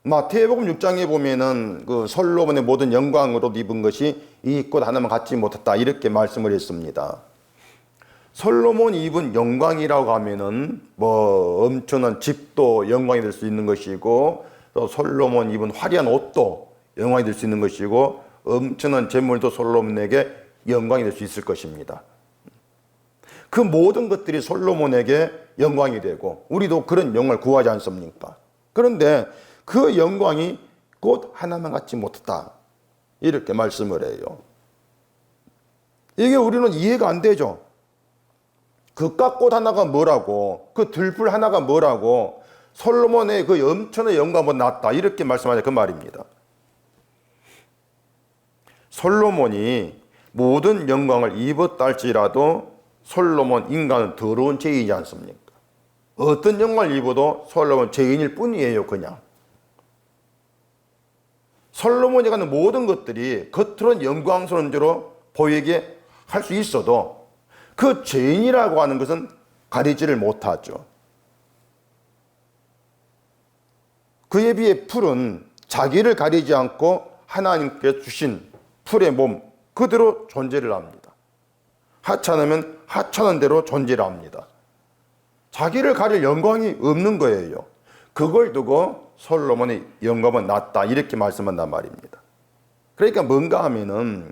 Speaker 1: 마태복음 6장에 보면은 그 솔로몬의 모든 영광으로 입은 것이 이 꽃 하나만 갖지 못했다 이렇게 말씀을 했습니다. 솔로몬이 입은 영광이라고 하면은 뭐 엄청난 집도 영광이 될 수 있는 것이고, 또 솔로몬이 입은 화려한 옷도 영광이 될 수 있는 것이고, 엄청난 재물도 솔로몬에게 영광이 될 수 있을 것입니다. 그 모든 것들이 솔로몬에게 영광이 되고 우리도 그런 영광을 구하지 않습니까? 그런데 그 영광이 꽃 하나만 갖지 못했다 이렇게 말씀을 해요. 이게 우리는 이해가 안 되죠. 그깟 꽃 하나가 뭐라고, 그 들풀 하나가 뭐라고 솔로몬의 그 엄청난 영광보다 낫다 이렇게 말씀하자 그 말입니다. 솔로몬이 모든 영광을 입었다 할지라도 솔로몬 인간은 더러운 죄인이지 않습니까? 어떤 영광을 입어도 솔로몬 죄인일 뿐이에요. 그냥 솔로몬이 가는 모든 것들이 겉으로는 영광스러운 죄로 보이게 할 수 있어도 그 죄인이라고 하는 것은 가리지를 못하죠. 그에 비해 풀은 자기를 가리지 않고 하나님께 주신 풀의 몸 그대로 존재를 합니다. 하찮으면 하찮은 대로 존재를 합니다. 자기를 가릴 영광이 없는 거예요. 그걸 두고 솔로몬의 영광은 낮다 이렇게 말씀한단 말입니다. 그러니까 뭔가 하면은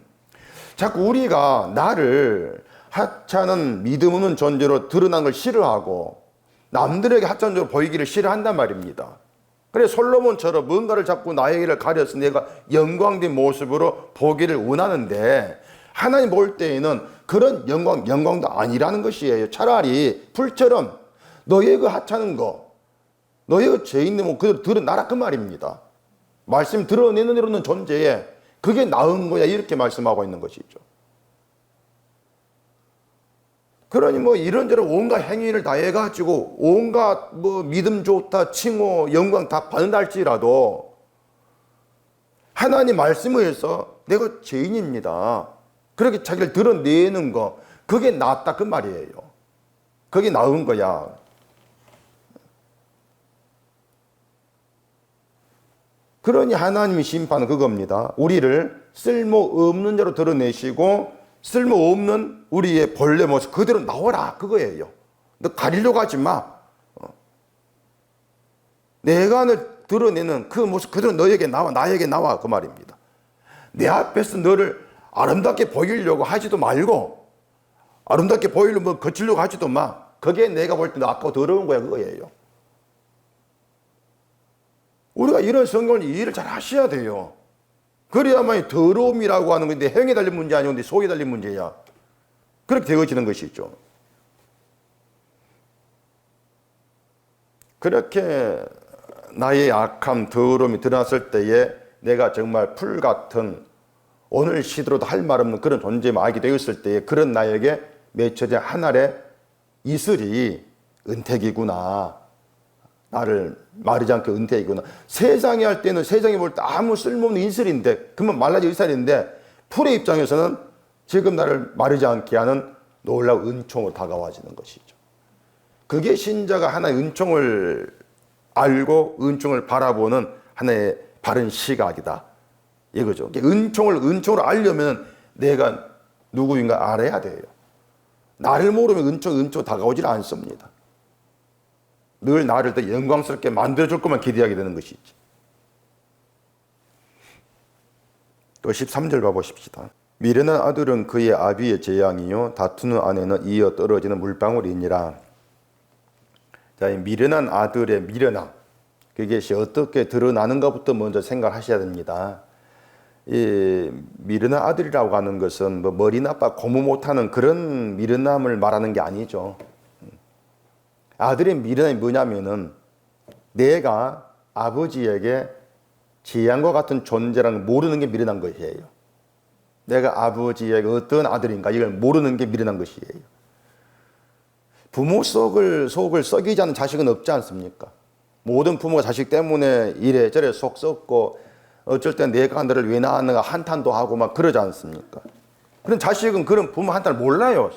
Speaker 1: 자꾸 우리가 나를 하찮은 믿음 없는 존재로 드러난 걸 싫어하고 남들에게 하찮은 보이기를 싫어한단 말입니다. 그래 솔로몬처럼 뭔가를 자꾸 나에게를 가려서 내가 영광된 모습으로 보기를 원하는데 하나님 볼 때에는 그런 영광도 아니라는 것이에요. 차라리 풀처럼 너의 그 하찮은 거, 너의 그 죄 있는 몸 그대로 드러나라 그 말입니다. 말씀 드러내는 대로는 존재에 그게 나은 거야 이렇게 말씀하고 있는 것이죠. 그러니 뭐 이런저런 온갖 행위를 다 해가지고 온갖 뭐 믿음 좋다 칭호 영광 다 받는다 할지라도 하나님 말씀을 해서 내가 죄인입니다 그렇게 자기를 드러내는 거 그게 낫다 그 말이에요. 그게 나은 거야. 그러니 하나님의 심판은 그겁니다. 우리를 쓸모없는 자로 드러내시고 쓸모없는 우리의 본래 모습 그대로 나오라 그거예요. 너 가리려고 하지 마. 내가 드러내는 그 모습 그대로 너에게 나와 나에게 나와 그 말입니다. 내 앞에서 너를 아름답게 보이려고 하지도 말고 아름답게 보이려고 뭐 거치려고 하지도 마. 그게 내가 볼 때 너 아까워 더러운 거야 그거예요. 우리가 이런 성경을 이해를 잘 하셔야 돼요. 그래야만 더러움이라고 하는 건데 행에 달린 문제 아니고 속에 달린 문제야. 그렇게 되어지는 것이죠. 그렇게 나의 약함, 더러움이 드러났을 때에 내가 정말 풀 같은 오늘 시대로도 할 말 없는 그런 존재만 알게 되었을 때에 그런 나에게 맺혀진 하늘의 이슬이 은택이구나. 나를 마르지 않게 은퇴이구나. 세상에 할 때는 세상에 볼 때 아무 쓸모없는 인슬인데 그러면 말라진 의살인데 풀의 입장에서는 지금 나를 마르지 않게 하는 놀라운 은총으로 다가와지는 것이죠. 그게 신자가 하나의 은총을 알고 은총을 바라보는 하나의 바른 시각이다. 이거죠. 은총으로 알려면 내가 누구인가 알아야 돼요. 나를 모르면 은총 다가오질 않습니다. 늘 나를 더 영광스럽게 만들어줄 것만 기대하게 되는 것이지. 또 13절 봐보십시다. 미련한 아들은 그의 아비의 재앙이요 다투는 아내는 이어 떨어지는 물방울이니라. 자, 이 미련한 아들의 미련함 그것이 어떻게 드러나는가부터 먼저 생각하셔야 됩니다. 이 미련한 아들이라고 하는 것은 뭐 머리 나빠 고무 못하는 그런 미련함을 말하는 게 아니죠. 아들의 미련함이 뭐냐면은 내가 아버지에게 재앙과 같은 존재라는 걸 모르는 게 미련한 것이에요. 내가 아버지에게 어떤 아들인가 이걸 모르는 게 미련한 것이에요. 부모 속을 썩이지 않는 자식은 없지 않습니까? 모든 부모가 자식 때문에 이래저래 속 썩고 어쩔 땐 내가 너를 왜 낳았는가 한탄도 하고 막 그러지 않습니까? 그런 자식은 그런 부모 한탄을 몰라요.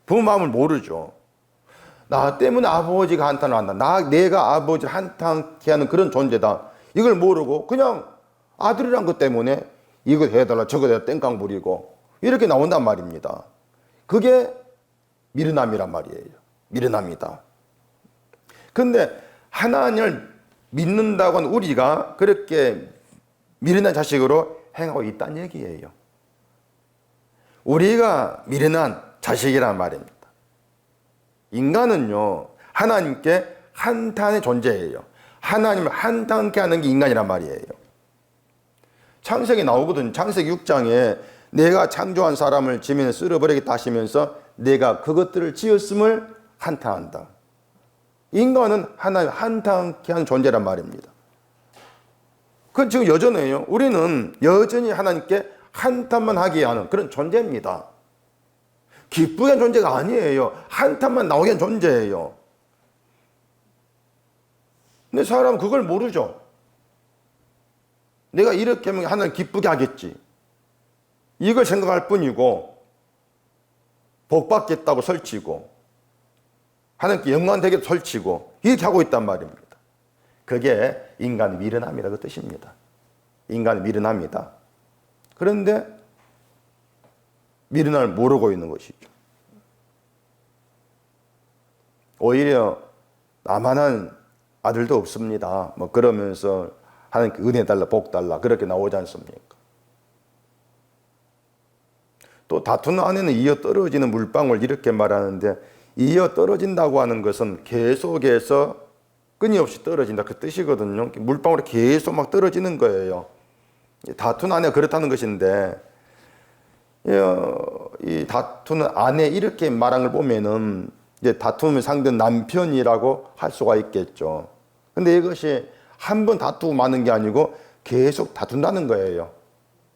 Speaker 1: 부모 마음을 모르죠. 나 때문에 아버지가 한탄을 한다. 내가 아버지를 한탄케 하는 그런 존재다. 이걸 모르고 그냥 아들이란 것 때문에 이거 해달라 저거 해달라 땡깡 부리고 이렇게 나온단 말입니다. 그게 미련함이란 말이에요. 미련함이다. 근데 하나님을 믿는다고 하는 우리가 그렇게 미련한 자식으로 행하고 있다는 얘기예요. 우리가 미련한 자식이란 말입니다. 인간은요 하나님께 한탄의 존재예요. 하나님을 한탄케 하는 게 인간이란 말이에요. 창세기 나오거든요. 창세기 6장에 내가 창조한 사람을 지면에 쓸어버리겠다 하시면서 내가 그것들을 지었음을 한탄한다. 인간은 하나님 한탄케 하는 존재란 말입니다. 그건 지금 여전해요. 우리는 여전히 하나님께 한탄만 하게 하는 그런 존재입니다. 기쁘게 한 존재가 아니에요. 한탄만 나오게 한 존재예요. 근데 사람은 그걸 모르죠. 내가 이렇게 하면 하나님 기쁘게 하겠지. 이걸 생각할 뿐이고 복 받겠다고 설치고 하나님께 영광 되게 설치고 이렇게 하고 있단 말입니다. 그게 인간의 미련함이라 그 뜻입니다. 인간의 미련함이다. 그런데 미련함을 모르고 있는 것이죠. 오히려 나만한 아들도 없습니다. 뭐 그러면서 하나님께 은혜 달라, 복 달라 그렇게 나오지 않습니까? 또 다투는 아내는 이어 떨어지는 물방울 이렇게 말하는데, 이어 떨어진다고 하는 것은 계속해서 끊임없이 떨어진다 그 뜻이거든요. 물방울이 계속 막 떨어지는 거예요. 다투는 아내가 그렇다는 것인데, 이 다투는 아내 이렇게 말한 걸 보면은 이제 다투는 상대는 남편이라고 할 수가 있겠죠. 근데 이것이 한 번 다투고 마는 게 아니고 계속 다툰다는 거예요.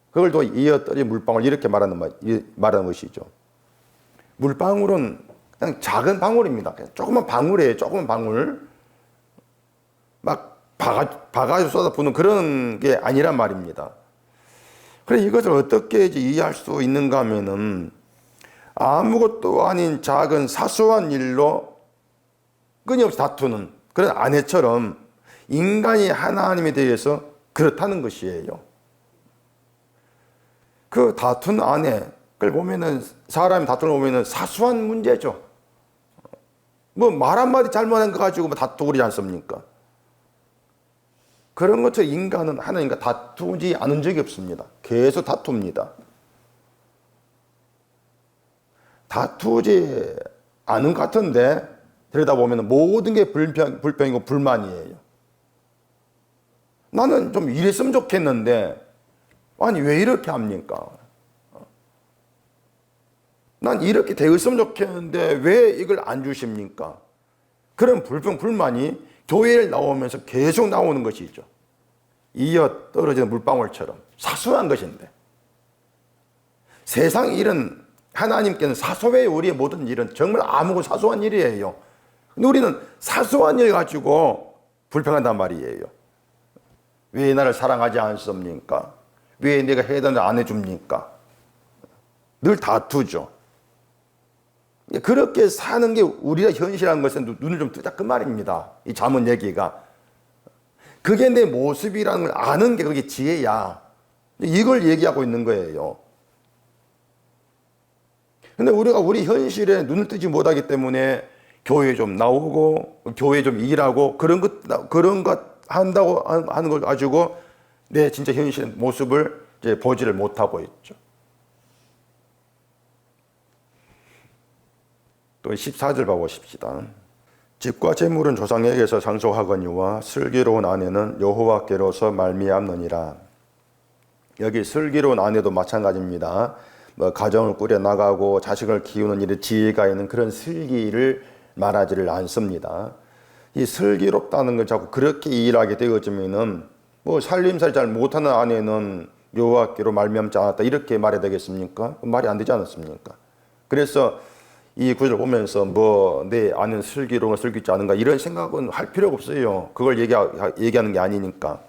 Speaker 1: 그걸 또 이어 떨어진 물방울 이렇게 말하는 것이죠. 물방울은 그냥 작은 방울입니다. 그냥 조그만 방울이에요. 조그만 방울. 막 바가지로 쏟아부는 그런 게 아니란 말입니다. 그래 이것을 어떻게 이제 이해할 수 있는가 하면은, 아무것도 아닌 작은 사소한 일로 끊임없이 다투는 그런 아내처럼 인간이 하나님에 대해서 그렇다는 것이에요. 그 다투는 아내, 그걸 보면은, 사람이 다투는 거 보면은 사소한 문제죠. 뭐 말 한마디 잘못한 거 가지고 뭐 다투고 그러지 않습니까? 그런 것처럼 인간은 하나님과 다투지 않은 적이 없습니다. 계속 다툽니다. 다투지 않은 것 같은데 들여다보면 모든 게 불평이고 불만이에요. 나는 좀 이랬으면 좋겠는데 아니 왜 이렇게 합니까? 난 이렇게 되었으면 좋겠는데 왜 이걸 안 주십니까? 그런 불평 불만이 교회를 나오면서 계속 나오는 것이죠. 이어 떨어지는 물방울처럼 사소한 것인데, 세상 일은 하나님께는 사소해요. 우리의 모든 일은 정말 아무것도 사소한 일이에요. 근데 우리는 사소한 일 가지고 불평한단 말이에요. 왜 나를 사랑하지 않습니까? 왜 내가 해야 되는데 안 해줍니까? 늘 다투죠. 그렇게 사는 게 우리가 현실이라는 것은 눈을 좀 뜨자 그 말입니다. 이 잠언 얘기가. 그게 내 모습이라는 걸 아는 게 그게 지혜야. 이걸 얘기하고 있는 거예요. 근데 우리가 우리 현실에 눈을 뜨지 못하기 때문에 교회 좀 나오고 교회 좀 일하고 그런 것 한다고 하는 걸 가지고 내 진짜 현실 모습을 이제 보지를 못하고 있죠. 또 14절 봐보십시다. 집과 재물은 조상에게서 상속하거니와 슬기로운 아내는 여호와께로서 말미암느니라. 여기 슬기로운 아내도 마찬가지입니다. 뭐 가정을 꾸려 나가고 자식을 키우는 일에 지혜가 있는 그런 슬기를 말하지를 않습니다. 이 슬기롭다는 걸 자꾸 그렇게 이해하게 되어지면은 뭐 살림살 잘 못하는 아내는 여호와께로 말미암지 않았다 이렇게 말해야 되겠습니까? 말이 안 되지 않았습니까? 그래서 이 구절을 보면서 뭐 내 아내는 슬기로운 슬기롭지 않은가 이런 생각은 할 필요가 없어요. 그걸 얘기하는 게 아니니까.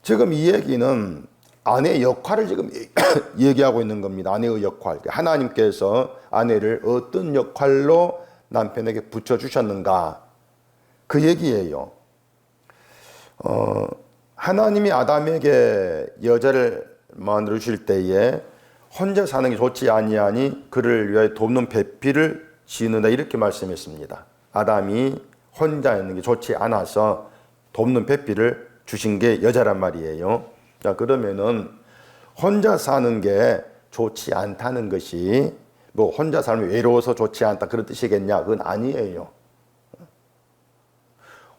Speaker 1: 지금 이 얘기는 아내의 역할을 지금 얘기하고 있는 겁니다. 아내의 역할. 하나님께서 아내를 어떤 역할로 남편에게 붙여주셨는가 그 얘기예요. 하나님이 아담에게 여자를 만들어 주실 때에 혼자 사는 게 좋지 아니하니 그를 위하여 돕는 배필을 지는다 이렇게 말씀했습니다. 아담이 혼자 있는 게 좋지 않아서 돕는 배필을 주신 게 여자란 말이에요. 자, 그러면은 혼자 사는 게 좋지 않다는 것이 뭐 혼자 살면 외로워서 좋지 않다 그런 뜻이겠냐? 그건 아니에요.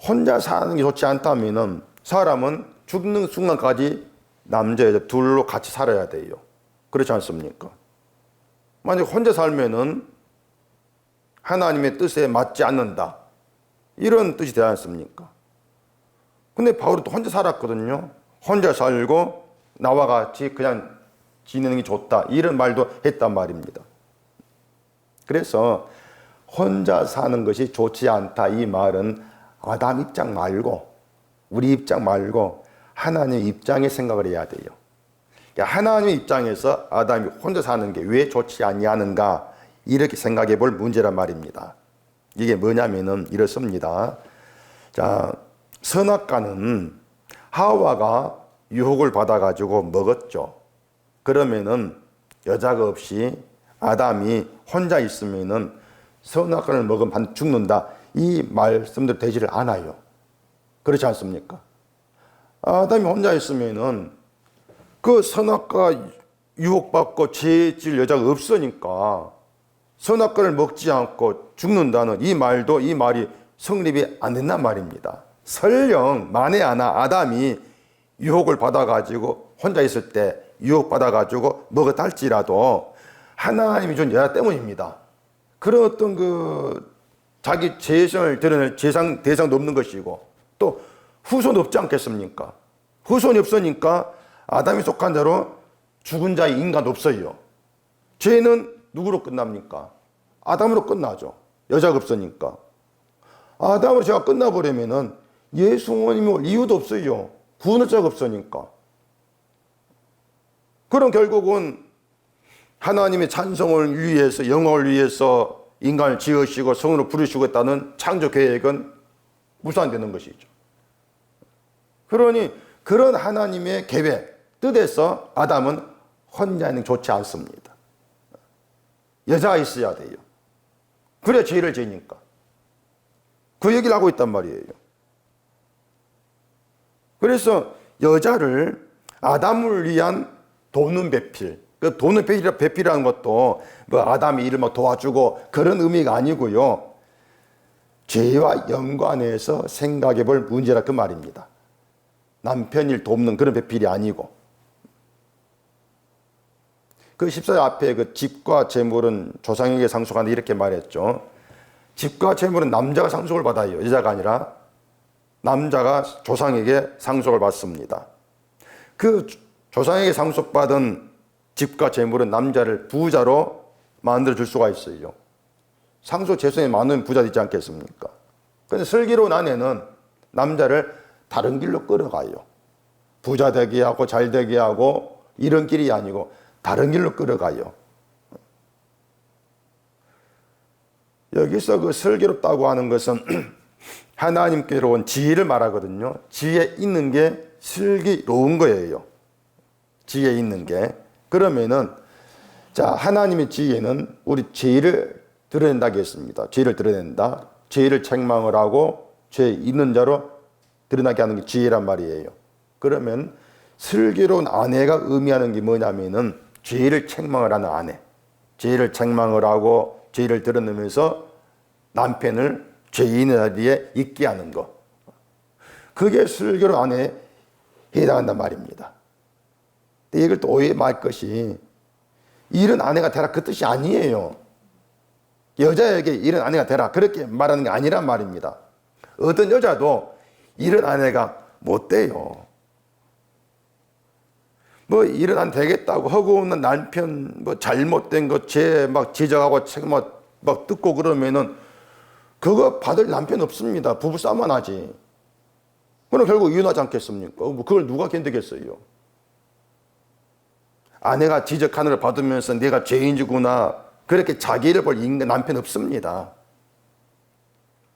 Speaker 1: 혼자 사는 게 좋지 않다면은 사람은 죽는 순간까지 남자 여자 둘로 같이 살아야 돼요. 그렇지 않습니까? 만약 혼자 살면은 하나님의 뜻에 맞지 않는다 이런 뜻이 되지 않습니까? 근데 바울은 또 혼자 살았거든요. 혼자 살고 나와 같이 그냥 지내는 게 좋다 이런 말도 했단 말입니다. 그래서 혼자 사는 것이 좋지 않다 이 말은 아담 입장 말고 우리 입장 말고 하나님 입장의 생각을 해야 돼요. 하나님의 입장에서 아담이 혼자 사는 게 왜 좋지 아니하는가 이렇게 생각해 볼 문제란 말입니다. 이게 뭐냐면은 이렇습니다. 자, 선악과는 하와가 유혹을 받아가지고 먹었죠. 그러면은 여자가 없이 아담이 혼자 있으면은 선악과를 먹으면 반 죽는다. 이 말씀들 되지를 않아요. 그렇지 않습니까? 아담이 혼자 있으면은 그 선악과 유혹받고 죄질 여자가 없으니까 선악과를 먹지 않고 죽는다는 이 말이 성립이 안 된단 말입니다. 설령 만에 하나 아담이 유혹을 받아가지고 혼자 있을 때 유혹받아가지고 먹었다 할지라도 하나님이 준 여자 때문입니다. 그런 어떤 자기 재성을 드러낼 대상도 없는 것이고 또 후손도 없지 않겠습니까? 후손이 없으니까 아담이 속한 자로 죽은 자의 인간도 없어요. 죄는 누구로 끝납니까? 아담으로 끝나죠. 여자가 없으니까. 아담으로 제가 끝나버리면은 예수님이 올 이유도 없어요. 구원할 자가 없으니까. 그럼 결국은 하나님의 찬송을 위해서, 영광을 위해서 인간을 지으시고 성으로 부르시겠다는 창조 계획은 무산되는 것이죠. 그러니 그런 하나님의 계획, 뜻에서 아담은 혼자 있는 게 좋지 않습니다. 여자가 있어야 돼요. 그래 죄를 지니까. 그 얘기를 하고 있단 말이에요. 그래서 여자를 아담을 위한 도는 배필, 그 도는 배필이라는 것도 뭐 아담이 이를 막 도와주고 그런 의미가 아니고요. 죄와 연관해서 생각해 볼 문제라 그 말입니다. 남편 일 돕는 그런 배필이 아니고. 그 14절 앞에 그 집과 재물은 조상에게 상속한다 이렇게 말했죠. 집과 재물은 남자가 상속을 받아요. 여자가 아니라 남자가 조상에게 상속을 받습니다. 그 조상에게 상속받은 집과 재물은 남자를 부자로 만들어 줄 수가 있어요. 상속 재성이 많으면 부자 되지 않겠습니까? 그런데 슬기로운 아내는 남자를 다른 길로 끌어가요. 부자 되게 하고 잘 되게 하고 이런 길이 아니고 다른 길로 끌어가요. 여기서 그 슬기롭다고 하는 것은 하나님께로 온 지혜를 말하거든요. 지혜 있는 게 슬기로운 거예요. 지혜 있는 게. 그러면은 자, 하나님의 지혜는 우리 죄를 드러낸다고 했습니다. 죄를 드러낸다. 죄를 책망을 하고 죄 있는 자로 드러나게 하는 게 지혜란 말이에요. 그러면 슬기로운 아내가 의미하는 게 뭐냐면은 죄를 책망을 하는 아내. 죄를 책망을 하고 죄를 드러내면서 남편을 죄인의 자리에 있게 하는 것. 그게 슬기로운 아내에 해당한단 말입니다. 근데 이걸 또 오해할 것이 이런 아내가 되라 그 뜻이 아니에요. 여자에게 이런 아내가 되라 그렇게 말하는 게 아니란 말입니다. 어떤 여자도 이런 아내가 못 돼요. 뭐 이런 아내 되겠다고 하고 있는 남편 뭐 잘못된 것 죄 막 지적하고 책 막 듣고 그러면은 그거 받을 남편 없습니다. 부부 싸움만 하지. 그럼 결국 이혼하지 않겠습니까? 뭐 그걸 누가 견디겠어요? 아내가 지적하는 걸 받으면서 내가 죄인이구나 그렇게 자기를 볼 인간 남편 없습니다.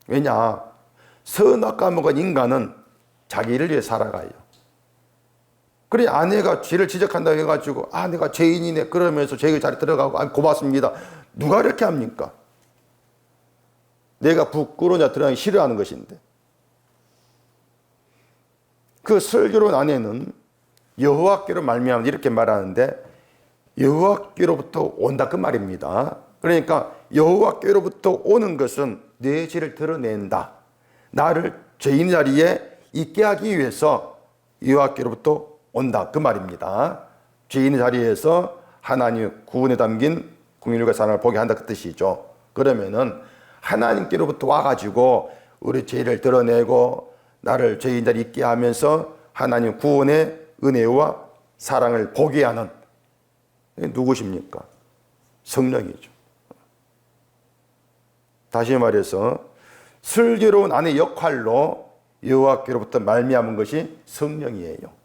Speaker 1: 왜냐? 선악과 먹은 인간은 자기를 위해 살아가요. 그래 아내가 죄를 지적한다고 해가지고 아 내가 죄인이네 그러면서 죄의 자리에 들어가고 아 고맙습니다. 누가 이렇게 합니까? 내가 부끄러운 자 드러나기 싫어하는 것인데. 그 슬기로운 아내는 여호와께로 말미암아 이렇게 말하는데 여호와께로부터 온다 그 말입니다. 그러니까 여호와께로부터 오는 것은 내 죄를 드러낸다. 나를 죄인 자리에 있게 하기 위해서 여호와께로부터 온다 그 말입니다. 죄인 자리에서 하나님의 구원에 담긴 공의율과 사랑을 보게 한다 그 뜻이죠. 그러면은 하나님께로부터 와가지고 우리 죄를 드러내고 나를 죄인 자리에 있게 하면서 하나님 구원의 은혜와 사랑을 보게 하는 누구십니까? 성령이죠. 다시 말해서 슬기로운 아내 역할로 여호와께로부터 말미암은 것이 성령이에요.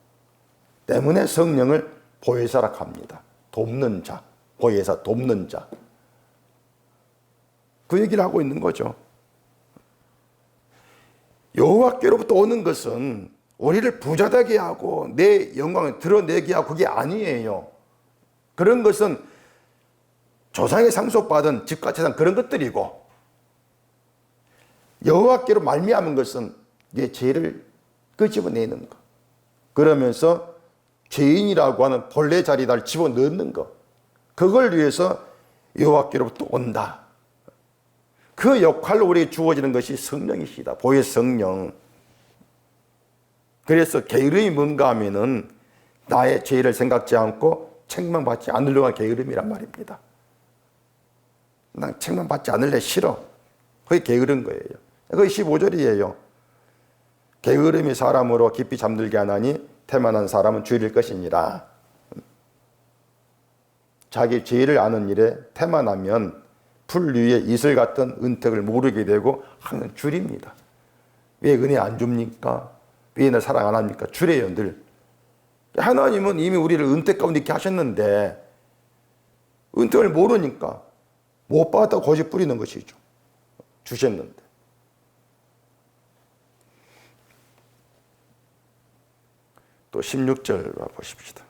Speaker 1: 때문에 성령을 보혜사라 합니다. 돕는 자, 보혜사 돕는 자. 그 얘기를 하고 있는 거죠. 여호와께로부터 오는 것은 우리를 부자되게 하고 내 영광을 드러내게 하고 그게 아니에요. 그런 것은 조상에 상속받은 집과 재산 그런 것들이고, 여호와께로 말미암은 것은 내 죄를 끄집어내는 것, 그러면서 죄인이라고 하는 본래 자리를 집어넣는 것, 그걸 위해서 여호와께로부터 온다. 그 역할로 우리에게 주어지는 것이 성령이시다. 보혜 성령. 그래서 게으름이 뭔가 하면은 나의 죄를 생각지 않고 책망받지 않으려고 하는 게으름이란 말입니다. 난 책망받지 않을래 싫어. 그게 게으른 거예요. 그게 15절이에요. 게으름이 사람으로 깊이 잠들게 하나니 태만한 사람은 주의를 것이니라. 자기 죄를 아는 일에 태만하면 풀 위에 이슬 같은 은택을 모르게 되고 항상 줄입니다. 왜 은혜 안 줍니까? 왜 날 사랑 안 합니까? 줄여요 늘. 하나님은 이미 우리를 은택 가운데 있게 하셨는데 은택을 모르니까 못 받았다고 고집 부리는 것이죠. 주셨는데. 또 16절 보십시다.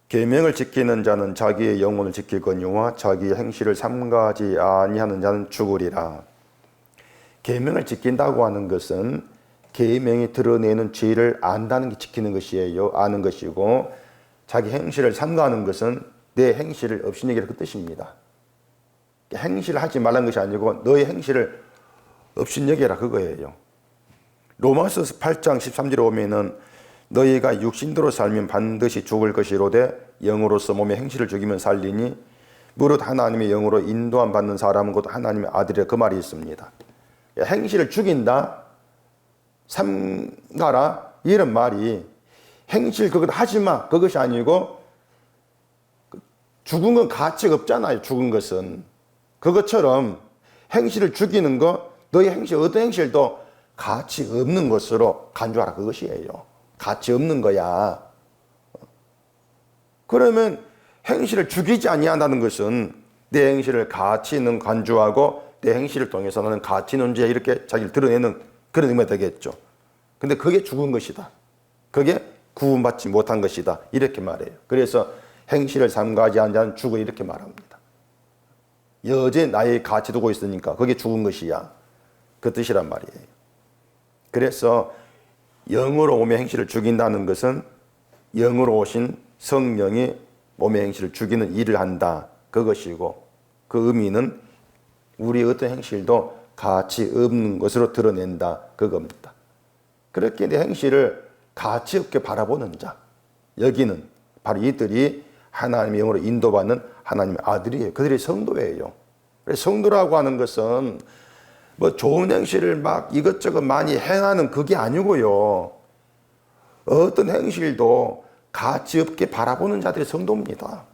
Speaker 1: 계명을 지키는 자는 자기의 영혼을 지키거니와 자기의 행실을 삼가지 아니하는 자는 죽으리라. 계명을 지킨다고 하는 것은 계명이 드러내는 죄를 안다는 게 지키는 것이에요. 아는 것이고, 자기 행실을 삼가하는 것은 내 행실을 업신여기라 그 뜻입니다. 행실을 하지 말라는 것이 아니고 너의 행실을 업신여기라 그거예요. 로마서 8장 13절에 오면은 너희가 육신대로 살면 반드시 죽을 것이로되 영으로서 몸의 행실을 죽이면 살리니 무릇 하나님의 영으로 인도함 받는 사람은 곧 하나님의 아들이라 그 말이 있습니다. 행실을 죽인다, 삼가라 이런 말이 행실 그것 하지마 그것이 아니고, 죽은 건 가치가 없잖아요. 죽은 것은 그것처럼 행실을 죽이는 거, 너의 행실 어떤 행실도 가치 없는 것으로 간주하라 그것이에요. 가치 없는 거야. 그러면 행실을 죽이지 아니한다는 것은 내 행실을 가치 있는 간주하고 내 행실을 통해서 나는 가치 있는 죄 이렇게 자기를 드러내는 그런 의미가 되겠죠. 근데 그게 죽은 것이다. 그게 구원받지 못한 것이다. 이렇게 말해요. 그래서 행실을 삼가지 않은 자는 죽어 이렇게 말합니다. 여전히 나의 가치 두고 있으니까 그게 죽은 것이야. 그 뜻이란 말이에요. 그래서 영으로 몸의 행실을 죽인다는 것은 영으로 오신 성령이 몸의 행실을 죽이는 일을 한다. 그것이고, 그 의미는 우리의 어떤 행실도 가치 없는 것으로 드러낸다. 그겁니다. 그렇게 내 행실을 가치 없게 바라보는 자, 여기는 바로 이들이 하나님의 영으로 인도받는 하나님의 아들이에요. 그들이 성도예요. 그래서 성도라고 하는 것은 뭐 좋은 행실을 막 이것저것 많이 행하는 그게 아니고요. 어떤 행실도 가치 없게 바라보는 자들이 성도입니다.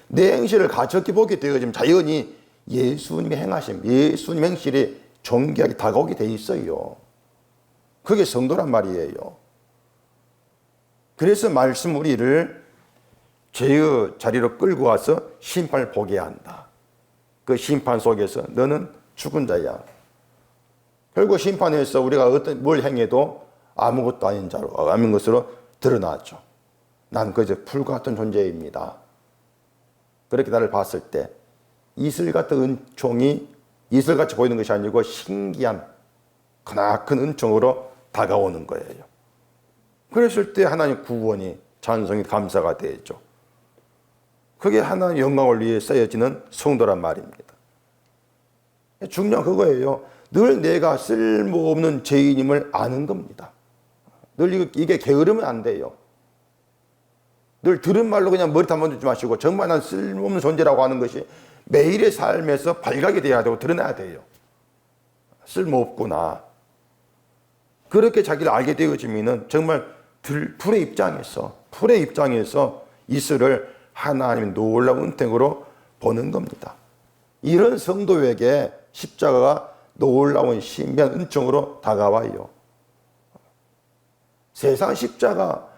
Speaker 1: 내 행실을 가치 없게 보게 되어지면 자연히 예수님의 행하심, 예수님 행실이 존귀하게 다가오게 돼 있어요. 그게 성도란 말이에요. 그래서 말씀 우리를 죄의 자리로 끌고 와서 심판을 보게 한다. 그 심판 속에서 너는 죽은 자야. 결국 심판에서 우리가 뭘 행해도 아무것도 아닌 자로, 아닌 것으로 드러나죠. 난 그저 풀 같은 존재입니다. 그렇게 나를 봤을 때 이슬 같은 은총이 이슬같이 보이는 것이 아니고 신기한 크나큰 은총으로 다가오는 거예요. 그랬을 때 하나님 구원이 찬송이 감사가 되죠. 그게 하나님 영광을 위해 쌓여지는 성도란 말입니다. 중요한 그거예요. 늘 내가 쓸모없는 죄인임을 아는 겁니다. 늘 이게 게으르면 안 돼요. 늘 들은 말로 그냥 머리 담아두지 마시고 정말 난 쓸모없는 존재라고 하는 것이 매일의 삶에서 발각이 돼야 되고 드러나야 돼요. 쓸모없구나. 그렇게 자기를 알게 되어지면 정말 풀의 입장에서 이슬을 하나님의 놀라운 은택으로 보는 겁니다. 이런 성도에게 십자가가 놀라운 신비한 은총으로 다가와요. 세상 십자가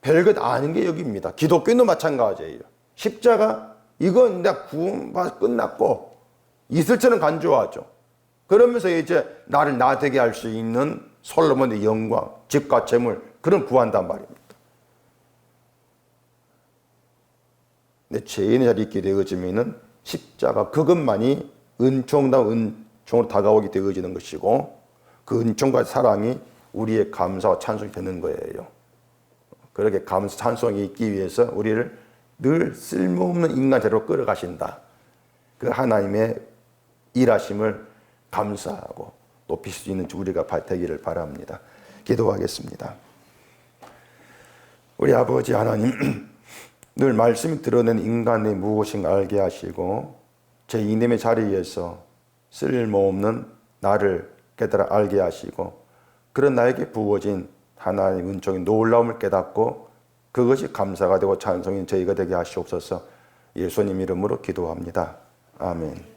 Speaker 1: 별것 아닌 게 여기입니다. 기독교도 마찬가지예요. 십자가 이건 내가 구원받아 끝났고 이슬처럼 간주하죠. 그러면서 이제 나를 나 되게 할 수 있는 솔로몬의 영광, 집과 재물, 그런 구한단 말입니다. 내 죄인의 자리에 있게 되어지면은 십자가 그것만이 은총으로 다가오게 되어지는 것이고, 그 은총과 사랑이 우리의 감사와 찬송이 되는 거예요. 그렇게 감사, 찬송이 있기 위해서 우리를 늘 쓸모없는 인간대로 끌어가신다. 그 하나님의 일하심을 감사하고 높일 수 있는 우리가 되기를 바랍니다. 기도하겠습니다. 우리 아버지 하나님, 늘 말씀이 드러낸 인간이 무엇인가 알게 하시고 제 이념의 자리에서 쓸모없는 나를 깨달아 알게 하시고, 그런 나에게 부어진 하나님의 은총의 놀라움을 깨닫고 그것이 감사가 되고 찬송인 저희가 되게 하시옵소서. 예수님 이름으로 기도합니다. 아멘.